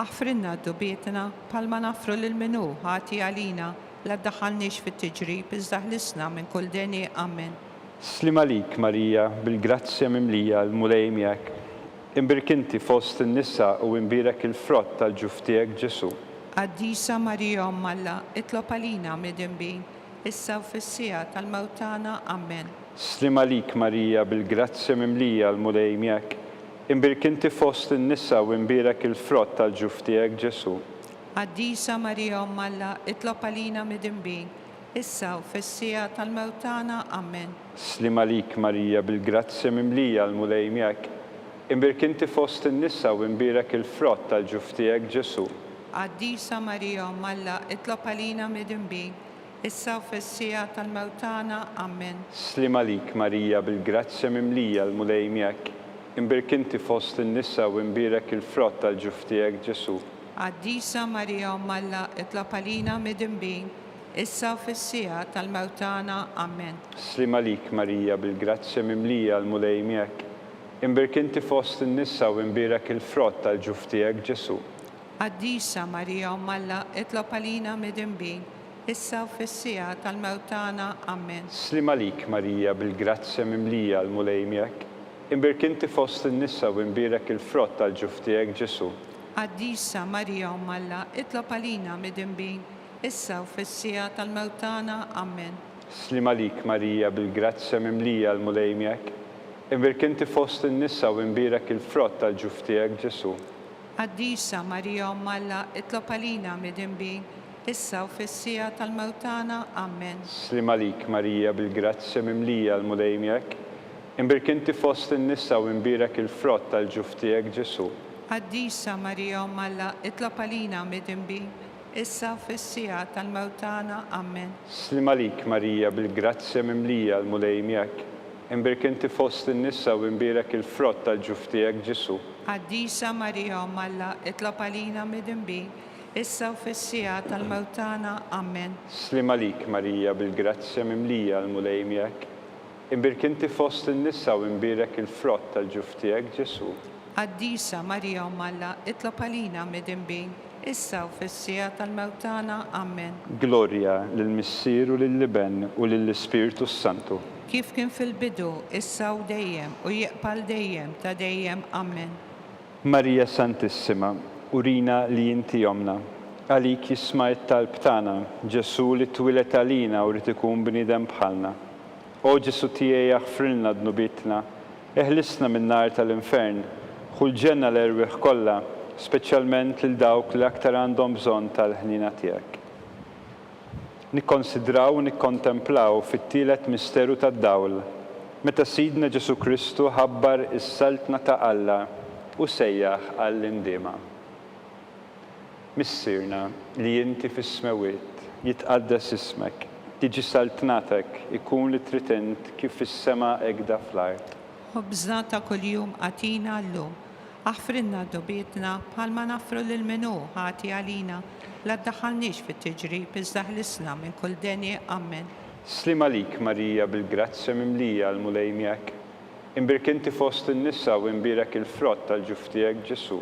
Aħfrinna d-dubietna palma nafru l-minu ħati għalina la ddaħħalniex fit-tiġrib iżda ħlisna minn kull deni. Amen. Slim għalik, Marija, bil-grazzja mimlija l-mulej miegħek. Imbirkinti fost in-nisa u imbirek il-frott tal-ġuf tiegħek Ġesu. Addisa Marija Alla, itlob għalina midinbin, issa u fis-sija tal-mewtana. Amen. Slim għalik, Marija, bil-grazzja mimlija l-mulej miegħek. Imbirkinti fost in-nisa u imbirek il-frott tal-ġuf tiegħek Ġesu. Addisa Marija Alla, itlob għalina midinbin, issa u fis-sija tal-mewtana. Amen. Slim għalik, Marija, bil-grazzja mimlija l-mulej miegħek. Imbirkinti fost in-nisa u imbirek il-frott tal-ġuf tiegħek Ġesu. Addisa Marija Alla, itlob għalina midinbin, issa u fis-sija tal-mewtana. Amen. Slim għalik, Marija, bil-grazzja mimlija l-mulej miegħek. Imbirkinti fost in-nisa u imbirek il-frott tal-ġuf tiegħek Ġesu. Addisa Marija Alla, itlob għalina midinbin, issa u fis-sija tal-mewtana. Amen. Slim għalik, Marija, bil-grazzja mimlija l-mulej miegħek. Imbirkinti fost in-nisa u imbirek il-frott tal-ġuf tiegħek Ġesu. Addisa Marija Alla, itlob għalina midinbin, issa u fis-sija tal-mewtana. Amen. Slim għalik, Marija, bil-grazzja mimlija l-mulej miegħek. Imbirkinti fost in-nisa u imbirek il-frott tal-ġuf tiegħek Ġesu. Addisa Marija Alla, itlob għalina midinbin, issa u fis-sija tal-mewtana. Amen. Slim għalik, Marija, bil-grazzja mimlija l-mulej miegħek. Imbirkinti fost in-nisa u imbirek il-frott tal-ġuf tiegħek Ġesu. Addisa Marija Alla, itlob għalina midinbin, issa u fis-sija tal-mewtana. Amen. Slim għalik, Marija, bil-grazzja mimlija l-mulej miegħek. Imbirkinti fost in-nisa u imbirek il-frott tal-ġuf tiegħek Ġesu. Addisa Marija Alla, itlob għalina midinbin, issa u fis-sija tal-mewtana. Amen. Slim għalik, Marija, bil-grazzja mimlija l-mulej miegħek. Imbirkinti fost in-nisa u imbirek il-frott tal-ġuf tiegħek Ġesu. Addisa Marija Alla, itlob għalina midinbin, issa u fis-sija tal-mewtana. Amen. Slim għalik, Marija, bil-grazzja mimlija l-mulej miegħek. Imbirkinti fost in-nisa u imbirek il-frott tal-ġuf tiegħek Ġesu. Addisa Marija Alla, itlob għalina midinbin, issa u fis-sija tal-mewtana. Amen. Glorja lill-Missier u lill-Liben u lill-Ispiritu Santu. Kif kien fil-bidu, issa u dejjem, u jiqbal dejjem ta' dejjem. Amen. Marija Santissima, urina li inti jomna, għalik jisma' it-talb tagħna, Ġesu li twilet għalina u rid ikun bniedem bħalna. O Ġesu tiegħi aħfrilna dnubitna, eħlisna min-nar tal-infern, ħulġenna l-erwieħ kollha, speċjalment lil dawk li aktar għandhom bżonn tal-ħnina tiegħek. Nikkonsidraw u nikkontemplaw fit-tielet misteru tad-dawl, meta Sidna Ġesu Kristu ħabbar is-saltna ta' Alla u sejjaħ għall-indiema. Missirna li inti fis-smewiet, jitqaddes ismek, tiġi saltnatek, ikun li trid int kif fis-sema hekk fl-art. Ħobżna ta' kuljum għatina llum, aħfrinna dubietna bħalma nafru lil-minu ħati għalina, la ddaħħalniex fit-tiġrib iżda ħlisna minn kull deni. Amen. Slim għalik, Marija, bil-grazzja mimlija l-mulej miegħek. Imbirkinti fost in-nisa u imbirek il-frott tal-ġuf tiegħek Ġesu.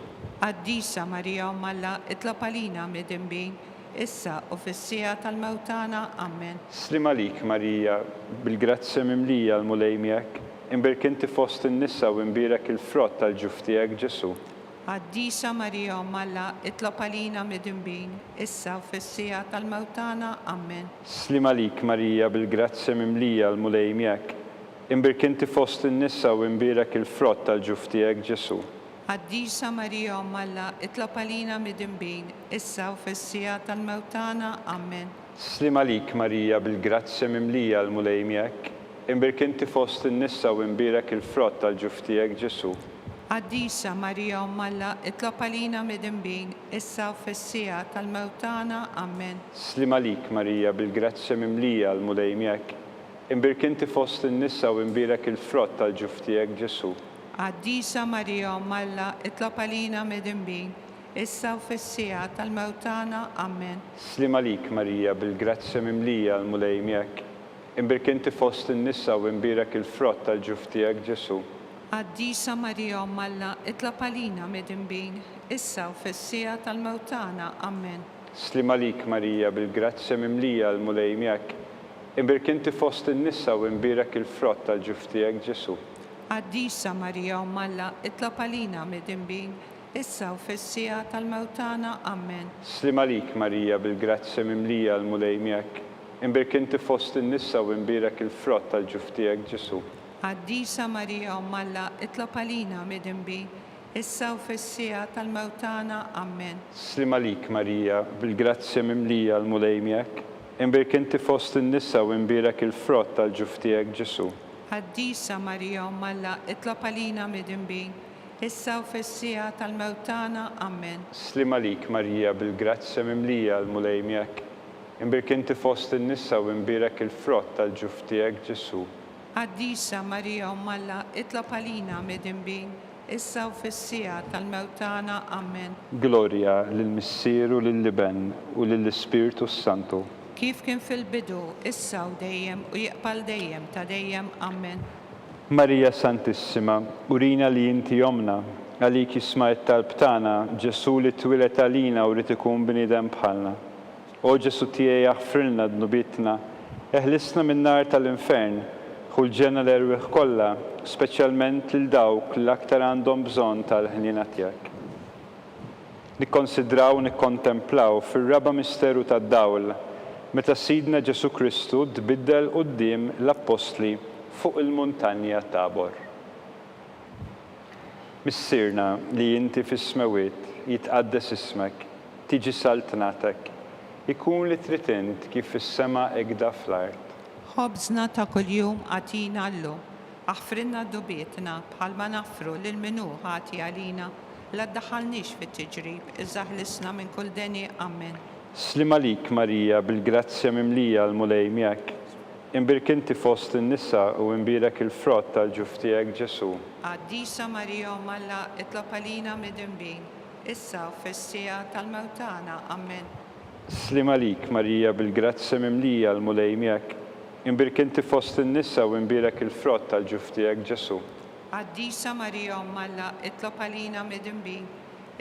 Addisa Marija Alla, itlob għalina midinbin, issa u fis-sija tal-mewtana. Amen. Slim għalik, Marija, bil-grazzja mimlija l-mulej miegħek. Imbirkinti fost in-nisa u imbirek il-frott tal-ġuf tiegħek Ġesu. Addisa Marija Alla, itlob għalina midinbin, issa u fis-sija tal-mewtana. Amen. Slim għalik, Marija, bil-grazzja mimlija l-mulej miegħek. Imbirkinti fost in-nisa u imbirek il-frott tal-ġuf tiegħek Ġesu. Addisa Marija Alla, itlob għalina midinbin, issa u fis-sija tal-mewtana. Amen. Slim għalik, Marija, bil-grazzja mimlija l-mulej miegħek. Imbirkinti fost in-nisa u imbirek il-frott tal-ġuf tiegħek Ġesu. Addisa Marija Alla, itlob għalina midinbin, issa u fis-sija tal-mewtana. Amen. Slim għalik, Marija, bil-grazzja mimlija l-mulej miegħek. Imbirkinti fost in-nisa u imbirek il-frott tal-ġuf tiegħek Ġesu. Addisa Marija Alla, itlob għalina midinbin, issa u fis-sija tal-mewtana. Amen. Slim għalik, Marija, bil-grazzja mimlija l-mulej miegħek. Imbirkinti fost in-nisa u imbirek il-frott tal-ġuf tiegħek Ġesu. Għaddisa Marija Umm Alla, itlab għalina mid-imbin, issa u fis-sija tal-mewtana. Amen. Slima lik Marija bil-grazzja mimlija l-mulej miegħek, imbirk inti fost in-nisa u imbirek il-frott tal-ġuf tiegħek Ġesu. Għaddisa Marija Umm Alla, itlab għalina mid-imbin, issa u fis-sija tal-mewtana. Amen. Slima lik Marija bil-grazzja mimlija l-mulej miegħek, imbirk inti fost in-nisa u imbirek il-frott tal-ġuf tiegħek Ġesu. Għaddisa Marija Umm Alla, itlab għalina mid-imbin, issa u fis-sija tal-mewtana. Amen. Slima lik Marija bil-grazzja mimlija l-mulej miegħek, imbirk inti fost in-nisa u imbirek il-frott tal-ġuf tiegħek Ġesu. Għaddisa Marija Umm Alla, itlab għalina mid-imbin, issa u fis-sija tal-mewtana. Amen. Slima lik Marija bil-grazzja mimlija l-mulej miegħek, imbirk inti fost in-nisa u imbirek il-frott tal-ġuf tiegħek Ġesu. Għaddisa Marija Umm Alla, itlab għalina mid-imbin, issa u fis-sija tal-mewtana. Amen. Gloria lill-Missieru lill-Liben u lill-Ispirtu Santu. Kif kien fil-bidu, issa u dejjem u jiqbal dejjem ta' dejjem. Amen. Marija Santissima, urina li inti jomna, għalik jismajt tal-btana, Ġesu li twilet għalina u rrit ikun bnidem bħalna. O Ġesu tiegħi jaħfrilna dnubitna, eħlisna min-nar tal-infern, ħulġena l-erwieħ kollha, speċjalment lil dawk l-aktar għandhom bżonn tal-ħnina tiegħek. Nikkonsidraw u nikkontemplaw fir-raba misteru tad-dawl, meta Sidna Ġesu Kristu tbiddel quddiem l-Apostli fuq il-muntanja Tabor. Missirna li inti fis-smawiet jitqaddes ismek, tiġi saltnatek, ikun li trid int kif fis-sema hekk fl-art. Ħobżna ta' kuljum għatina llum, aħfrinna dubietna bħalma naffru lil minu ħati għalina, la ddaħħalniex fit-tiġrib, iżda ħlisna minn kull deni. Amen. Slima lik Marija bil-grazzja mimlija l-mulej miegħek, imbirk inti fost in-nisa u imbirek il-frott tal-ġuf tiegħek Ġesu. Għaddisa Marija Umm Alla, itlab għalina mid-imbin, issa u fis-sija tal-mewtana. Amen. Slima lik Marija bil-grazzja mimlija l-mulej miegħek, imbirk inti fost in-nisa u imbirek il-frott tal-ġuf tiegħek Ġesu. Għaddisa Marija Umm Alla, itlab għalina mid-imbin,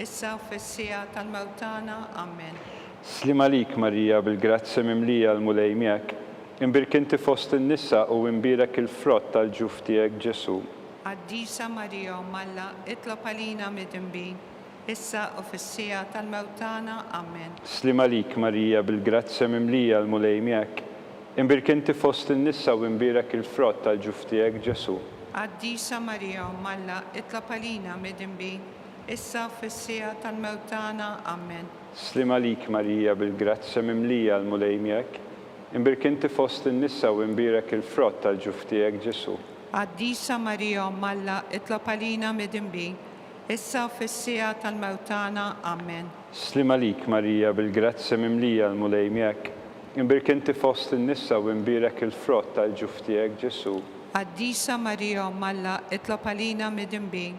issa u fis-sija tal-mewtana. Amen. Slima lik Marija bil-grazzja mimlija l-mulej miegħek, imbirk inti fost in-nisa u imbirek il-frott tal-ġuf tiegħek Ġesu. Għaddisa Marija Umm Alla, itlab għalina mid-imbin, issa u fis-sija tal-mewtana. Amen. Slima lik Marija bil-grazzja mimlija l-mulej miegħek, imbirk inti fost in-nisa u imbirek il-frott tal-ġuf tiegħek Ġesu. Għaddisa Marija Umm Alla, itlab għalina mid-imbin, issa u fis-sija tal-mewtana. Amen. Slima lik Marija bil-grazzja mimlija l-mulej miegħek, imbirk inti fost in-nisa u imbirek il-frott tal-ġuf tiegħek Ġesu. Għaddisa Marija Umm Alla, itlab għalina mid-imbin, issa u fis-sija tal-mewtana. Amen. Slima lik Marija bil-grazzja mimlija l-mulej miegħek, imbirk inti fost in-nisa u imbirek il-frott tal-ġuf tiegħek Ġesu. Għaddisa Marija Umm Alla, itlab għalina mid-imbin,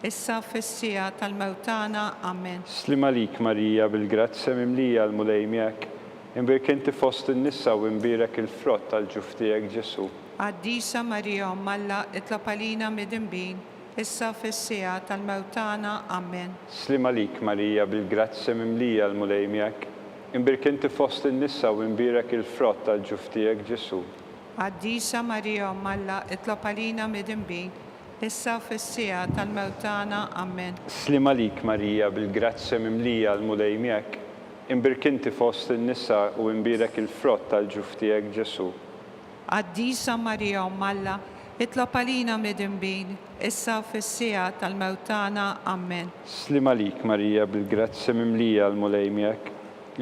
issa u fis-sija tal-mewtana. Amen. Slima lik Marija bil-grazzja mimlija l-mulej miegħek, imbirk inti fost in-nisa u imbirek il-frott tal-ġuf tiegħek Ġesu. Għaddisa Marija Umm Alla, itlab għalina mid-imbin, issa u fis-sija tal-mewtana. Amen. Slima lik Marija bil-grazzja mimlija l-mulej miegħek, imbirk inti fost in-nisa u imbirek il-frott tal-ġuf tiegħek Ġesu. Għaddisa Marija Umm Alla, itlab għalina mid-imbin, issa u fis-sija tal-mewtana. Amen. Slima lik Marija bil-grazzja mimlija l-mulej miegħek, imbirk inti fost in-nisa u imbirek il-frott tal-ġuf tiegħek Ġesu. Għaddisa Marija Umm Alla, itlab għalina mid-imbin, issa u fis-sija tal-mewtana. Amen. Slima lik Marija bil-grazzja mimlija l-mulej miegħek,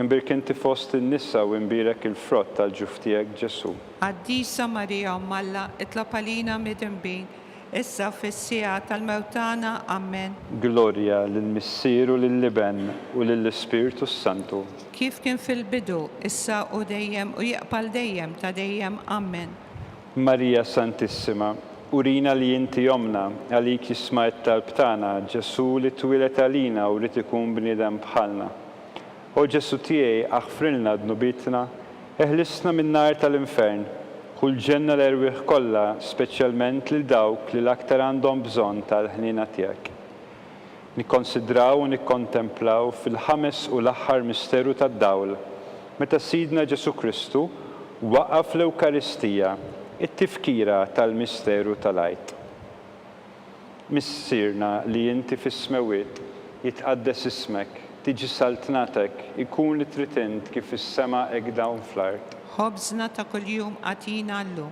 imbirk inti fost in-nisa u imbirek il-frott tal-ġuf tiegħek Ġesu. Għaddisa Marija Umm Alla, itlab għalina mid-imbin, issa u fis-sija tal-mewtana. Amen. Gloria lill-Missieru lill-Liben u lill-Ispirtu Santu. Kif kien fil-bidu, issa u dejjem u jiqbal dejjem ta' dejjem. Amen. Marija Santissima, urina li inti jomna, għalik jismajt tal-btana, Ġesu li twilet għalina u rrit ikun bniedem bħalna. O Ġesu tiegħi aħfrilna dnubitna, eħlisna min-nar tal-infern, Kull ġenna l-erwieħ kollha, speċjalment lil dawk li l-aktar għandhom bżonn tal-ħniena tiegħek. Nikkonsidraw u nikkontemplaw fil-ħames u l-aħħar misteru tad-dawl, meta Sidna Ġesu Kristu waqaf l-Ewkaristija, it-tifkira tal-misteru tal-għajt. Missirna li inti fis-smewiet jitqaddes ismek, tiġi saltnatek, ikun li trid int kif is-sema hekk dawn fl-art. ħobżna ta' kuljum għatina llum.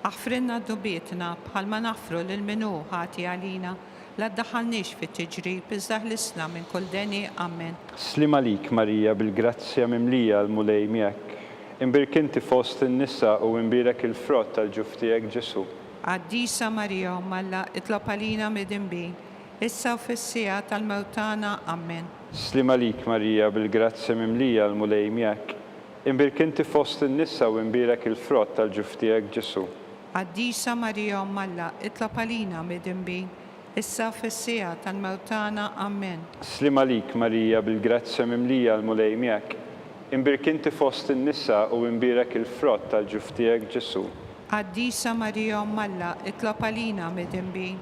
Aħfrinna dubietna bħalma nafru lil minu ħati għalina. La ddaħħalniex fit-tiġrib iżda ħlisna minn kull deni. Amen. Slim għalik Marija bil-grazzja mimlija l-mulej miegħek. Imbirkinti fost in-nisa u imbirek il-frott tal-ġuf tiegħek Ġesu. Għaddisa Marija Malla itlob għalina midinbin. Issa u fis-sija tal-mewtana. Amen. Slim għalik Marija bil-grazzja mimlija l-mulej miegħek. Imbirkinti fost in-nisa u imbirek il-frott tal-ġuf tiegħek Ġesu. Għaddisa Marija Malla itlob għalina midinbin. Issa u fis-sija tal-mewtana. Amen. Slim għalik Marija bil-grazzja mimlija l-mulej miegħek. Imbirkinti fost in-nisa u imbirek il-frott tal-ġuf tiegħek Ġesu. Għaddisa Marija Malla itlob għalina midinbin.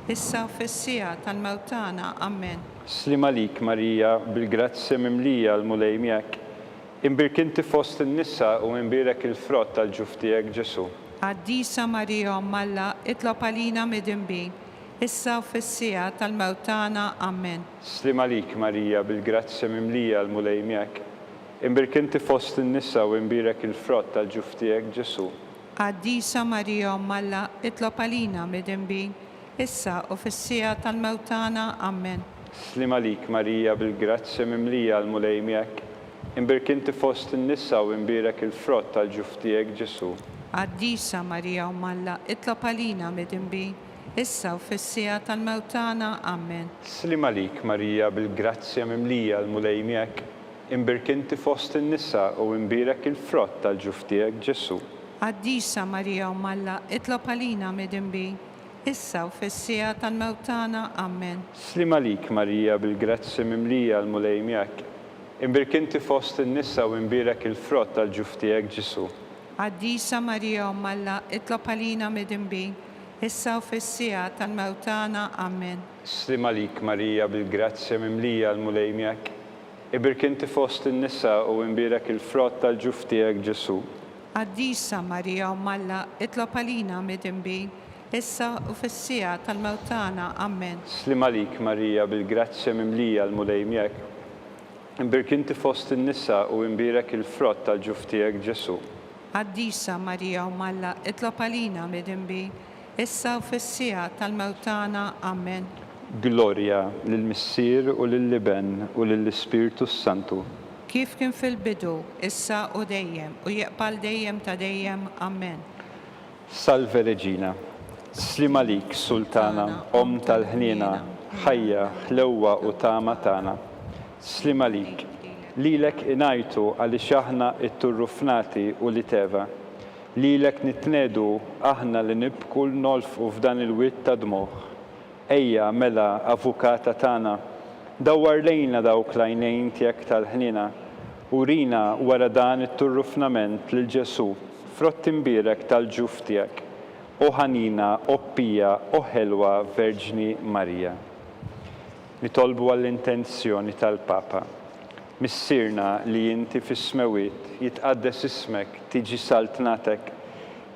Issa u fis-sija tal-mewtana. Amen. Slim għalik Marija bil-grazzja mimlija l-mulej miegħek. Imbirkinti fost in-nisa u imbirek il-frott tal-ġuf tiegħek Ġesu. Għaddisa Marija Malla itlob għalina midinbin. Issa u fis-sija tal-mewtana. Amen. Slim għalik Marija bil-grazzja mimlija l-mulej miegħek. Imbirkinti fost in-nisa u imbirek il-frott tal-ġuf tiegħek Ġesu. Għaddisa Marija Malla itlob għalina midinbin. Issa u fis-sija tal-mewtana. Amen. Slim għalik Marija bil-grazzja mimlija l-mulej miegħek. Imbirkinti fost in-nisa u imbirek il-frott tal-ġuf tiegħek Ġesu. Għaddisa Marija Malla itlob għalina midinbin. Issa u fis-sija tal-mewtana. Amen. Slim għalik Marija bil-grazzja mimlija l-mulej miegħek. Imbirkinti fost in-nisa u imbirek il-frott tal-ġuf tiegħek Ġesu. Għaddisa Marija Malla itlob għalina midinbin. Issa u fis-sija tal-mewtana. Amen. Slim għalik Marija bil-grazzja mimlija l-mulej miegħek. Imbirkinti fost in-nisa u imbirek il-frott tal-ġuf tiegħek Ġesu. Għaddisa Marija Malla itlob għalina midinbin. Issa u fis-sija tal-mewtana. Amen. Slim għalik Marija bil-grazzja mimlija l-mulej miegħek. Imbirkinti fost in-nisa u imbirek il-frott tal-ġuf tiegħek Ġesu. Għaddisa Marija Malla itlob għalina midinbin. Issa u fis-sija tal-mewtana. Amen. Slim għalik Marija bil-grazzja mimlija l-mulej miegħek. Imbirkinti fost in-nisa u imbirek il-frott tal-ġuf tiegħek Ġesu. Għaddisa Marija Malla itlob għalina midinbin. Issa u fis-sija tal-mewtana. Amen. Glorja lill-Missier u lill-Liben u lill-Ispirtu Santu. Kif kien fil-bidu, issa u dejjem, u jeqbal dejjem ta' dejjem. Amen. Salve Reġina, slim għalik Sultana, Om tal-ħniena, ħajja, ħlewwa u tama tagħna. Slim għalik, lilek inajtu għaliex aħna it-turrufnati u li teva. Lilek nitnedu aħna li nibku nolfqu f'dan il-witt ta' dmuħ. Ejja mela avukata tagħna, dawwar lejna dawk l-għajnejn tiegħek tal-ħniena u rina wara dan it-turrufnament lil Ġesu frott imbirek tal-ġuf tiegħek. O ħanina, o pija, o ħelwa Verġni Marija. Nitolbu għall-intenzjoni tal-Papa. Missirna li inti fis-smewiet jitqaddes ismek, tiġi saltnatek,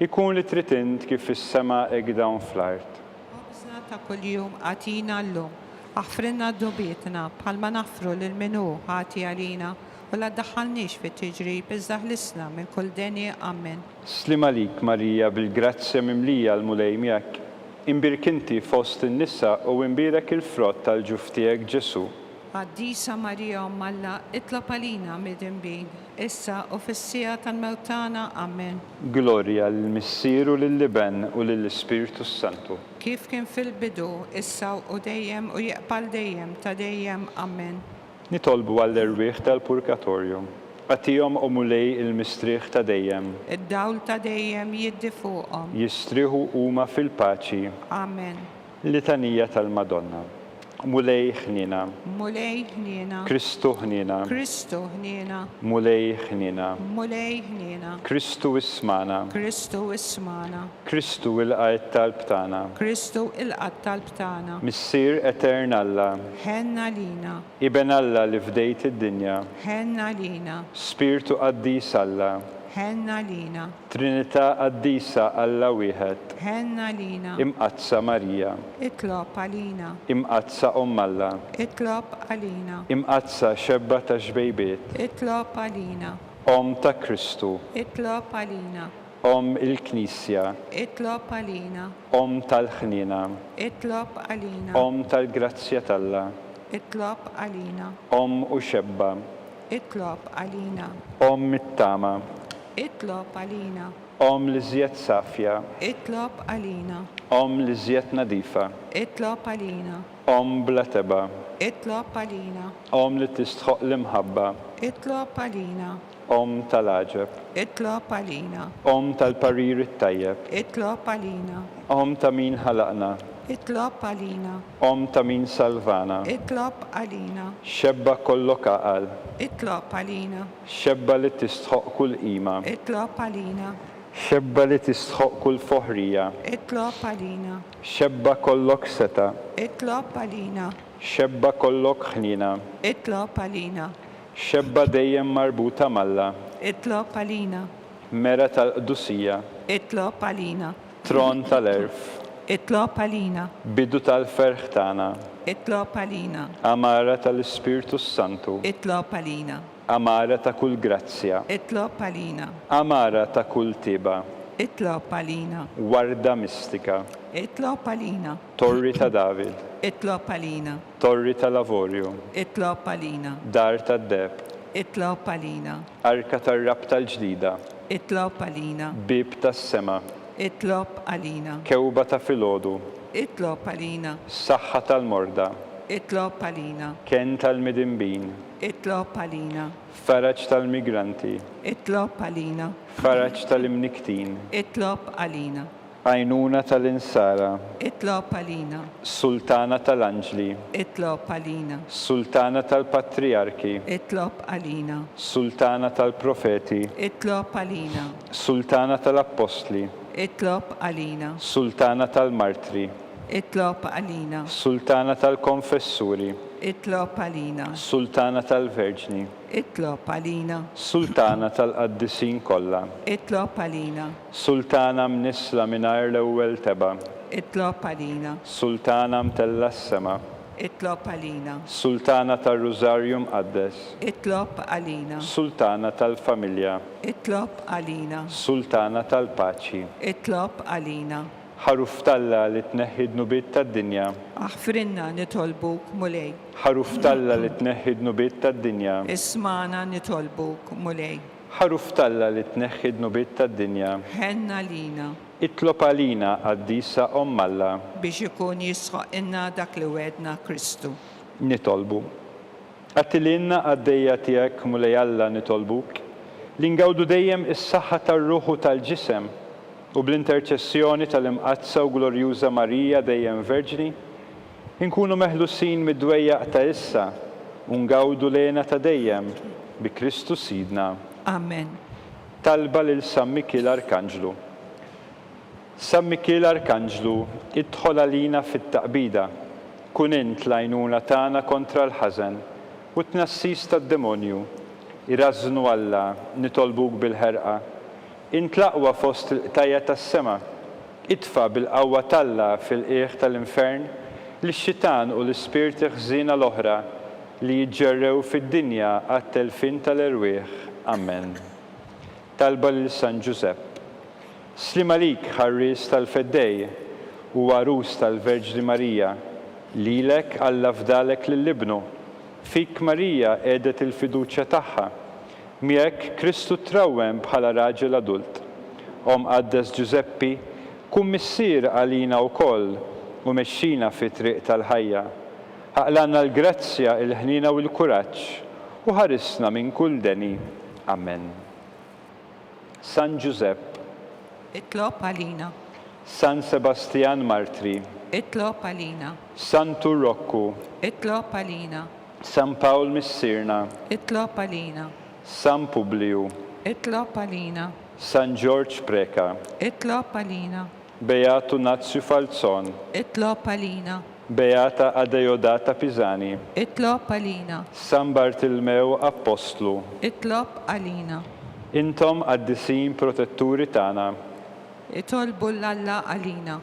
ikun li trid int kif is-sema hekk dawn fl-art. Ħobżna ta' kuljum għatina llum. Aħfrinna dubietna bħalma nafru lil minu ħati għalina u la ddaħħalniex fit-tiġrib iżda ħlisna minn kull deni. Amen. Slim għalik Marija bil-grazzja mimlija l-mulej miegħek. Imbirkinti fost in-nisa u imbirek il-frott tal-ġuf tiegħek Ġesu. Għaddisa Marija Malla itlob għalina midinbin. Issa u fis-sija tal-mewtana. Amen. Glorja lill-Missier u lill-Liben u lill-Ispirtu Santu. Kif kien fil-bidu, issa u dejjem u jeqbal dejjem ta' dejjem. Amen. Nitolbu għall-erwieħ tal-Purgatorju. Għatihom u mulej il-mistrieħ ta' dejjem. Id-dawl ta' dejjem jiddi fuqhom. Jistrieħu huma fil-paċi. Amen. Litanija tal-Madonna. mulej ħnina, mulej ħniena, Kristu ħnina, Kristu ħniena, mulej ħnina, mulej ħniena, Kristu ismana, Kristu ismana, Kristu il-qajt tal-btana, Kristu il-qatt tal-btana, Missir etern Alla, ħenna lina, Iben Alla li fdejt id-dinja, ħenna lina, Spiritu qaddis Alla, ħenna lina, Trinità qaddisa Alla wieħed, ħenna lina, imqazza Marija, itlob għalina, imqazza Alla, itlob għalina, imqazza xebba ta' xbejbiet, itlob għalina, Om ta' Kristu, itlob għalina, Om il-Knisja, itlob għalina, Om tal-ħnina, itlob għalina, Om tal-grazzja talla, itlob għalina, Om u xebba, itlob għalina, Om it-tama, itlob għalina, Om li żjed safja, itlob għalina, Om li żjed nadifa, itlob għalina, Om bla teba, itlob għalina, Om li tistħoq l-imħabba, itlob għalina, Om tal-aġeb, itlob għalina, Om tal-parir it-tajjeb, itlob għalina, Om ta' min ħalaqna, itlob għalina, Om ta' min salvana, itlob għalina, xebba kollok aqal, itlob għalina, xebba li tistħoq kull qima, itlob għalina, xebba li tistħoq kull foħrija, itlob għalina, xebba kollok seta, itlob għalina, xebba kollok ħnina, itlob għalina, xebba dejjem marbuta malla, itlob għalina, mera tal-qdusija, itlob għalina, tron tal-erf, itlob għalina, bidu tal-ferħ tagħna, itlob għalina, amara tal-Ispirtu Santu, itlob għalina, amara ta' kull grazzja, itlob għalina, amara ta' kull tiba, itlob għalina, warda mistika, itlob għalina, torri ta' David, itlob għalina, torri ta' lavorju, itlob għalina, dar ta' deb, itlob għalina, arka tar-rab tal-ġdida, itlob għalina, bib tas-sema, itlob għalina, kewba ta' filgħodu, itlob għalina, saħħa tal-morda, itlob għalina, ken tal-midimbin, itlob għalina, faraġ tal-migranti, itlob għalina, faraġ tal-imniktin, itlob għalina, għajnuna tal-insara, itlob għalina, sultana tal-anġli, itlob għalina, sultana tal-patriarki, itlob għalina, sultana tal-profeti, itlob għalina, sultana tal-apostli, itlob għalina, sultana tal-martri, itlob għalina, sultana tal-konfessuri, itlob għalina, sultana tal-verġni, itlob għalina, sultana tal-qaddisin kollha, itlob għalina, sultana mnisla mingħajr l-ewwel teba, itlob għalina, sultana mtella s-sema, itlob għalina, sultana tal-Rużarju mqaddes, itlob għalina, sultana tal-familja, itlob għalina, sultana tal-paċi, itlob għalina, ħaruf talla li tneħħid nubiet tad-dinja, aħfrinna nitolbuk mulej, ħaruf talla li tneħħid nubiet tad-dinja, ismana nitolbuk mulej, ħaruf talla li tneħħid nubiet tad-dinja, ħenna lina, itlob għalina qaddisa Omm Alla, biex ikun jisħoq inna dak li wedna Kristu. nitolbu. Għattilinna għaddejja tiegħek mulej Alla nitolbuk, li ngawdu dejjem is-saħħa tar-ruħu tal-ġisem u bl-interċessjoni tal-imqazza u glorjuża Marija dejjem Verġni, inkunu meħlusin mid-dwejjaq ta' issa u ngawdu lejna ta' dejjem bi Kristu Sidna. Amen. Talba lil San Mikil Arkanġlu. San Mikil Arkanġlu, idħol għalina fit-taqbida, kun int l-għajnuna tagħna kontra l-ħażen u t-tnassis tad-demonju. Irażnu Alla nitolbuk bil-ħerqa. Int l-aqwa fost il-qtajja tas-sema, itfa bil-qawwa talla fil-qiegħ tal-infern lix-xitan u l-ispirti ħżiena l-oħra li jiġġerrew fid-dinja għat-telfin tal-erwieħ. Amen. Talba lil San Giuseppe. Slim għalik ħarries tal-feddej u għarus tal-Verġni Marija, lilek Alla fdalek lill-ibnu, fik Marija għedet il-fiduċja tagħha, miegħek Kristu trawwem bħala raġel adult. Om Qaddes Giuseppi, kun missier għalina wkoll u mexxina fi triq tal-ħajja. Aqlanna l-grazzja, il-ħnina u l-kuraġġ u ħarisna minn kull deni. Amen. San Giuseppe, Itlob għalina, San Sebastian Martri, itlob għalina, Santu Rocco, itlob għalina, San Paul Missirna, itlob għalina, San Publiu, itlob għalina, San George Preka, itlob għalina, Beato Nazio Falzon, itlob għalina, Beata Adeodata Pisani, itlob għalina, San Bartilmeo Apostlu, itlob għalina, intom għaddisin protetturi tana, itolbu l-Alla għalina.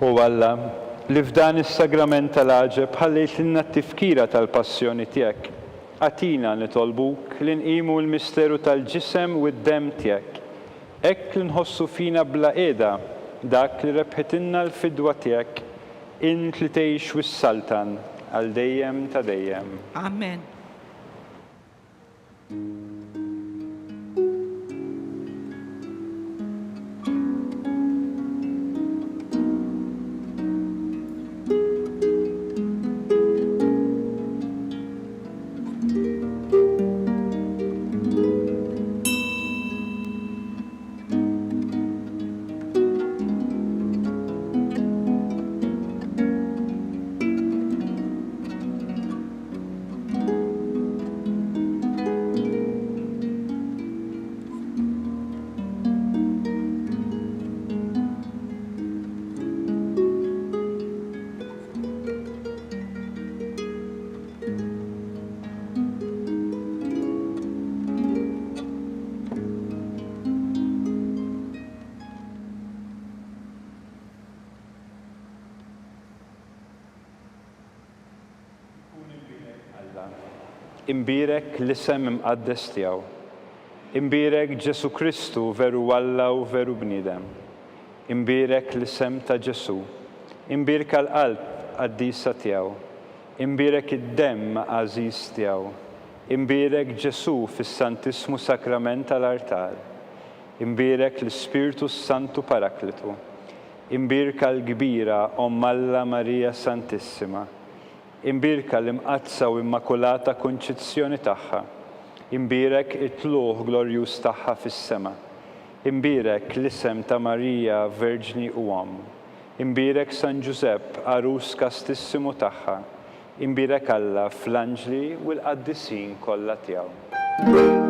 U Alla, li f'dan is-sagrament tal-aġeb ħallejt lilna t-tifkira tal-passjoni tiegħek. Għatina nitolbuk li nqimu l-misteru tal-ġisem u d-dem tiegħek. Hekk li nħossu fina bla qiegħda dak li rebħitilna l-fidwa tiegħek int li tgħix wis-saltan għal dejjem ta' dejjem. Amen. Imbirek l-isem imqaddes tiegħu. Imbirek Ġesu Kristu veru Alla u veru bniedem. Imbirek l-isem ta' Ġesu. Imbirek l-qalb qaddisa tiegħu. Imbirek id-dem għażiż tiegħu. Imbirek Ġesu fis-Santismu Sakrament tal-Artar. Imbirek l-Ispiritu Santu Paraklitu. Imbirka l-kbira Omm Alla Marija Santissima. Imbirka l-imqazza u immakulata konċizzjoni tagħha. Imbirek it-tluħ glorjuż tagħha fis-sema. Imbirek l-isem ta' Marija Verġni u Omm. Imbirek San Giusepp arus kastissimu tagħha. Imbirek Alla fl-anġli u l-qaddisin kollha tiegħu.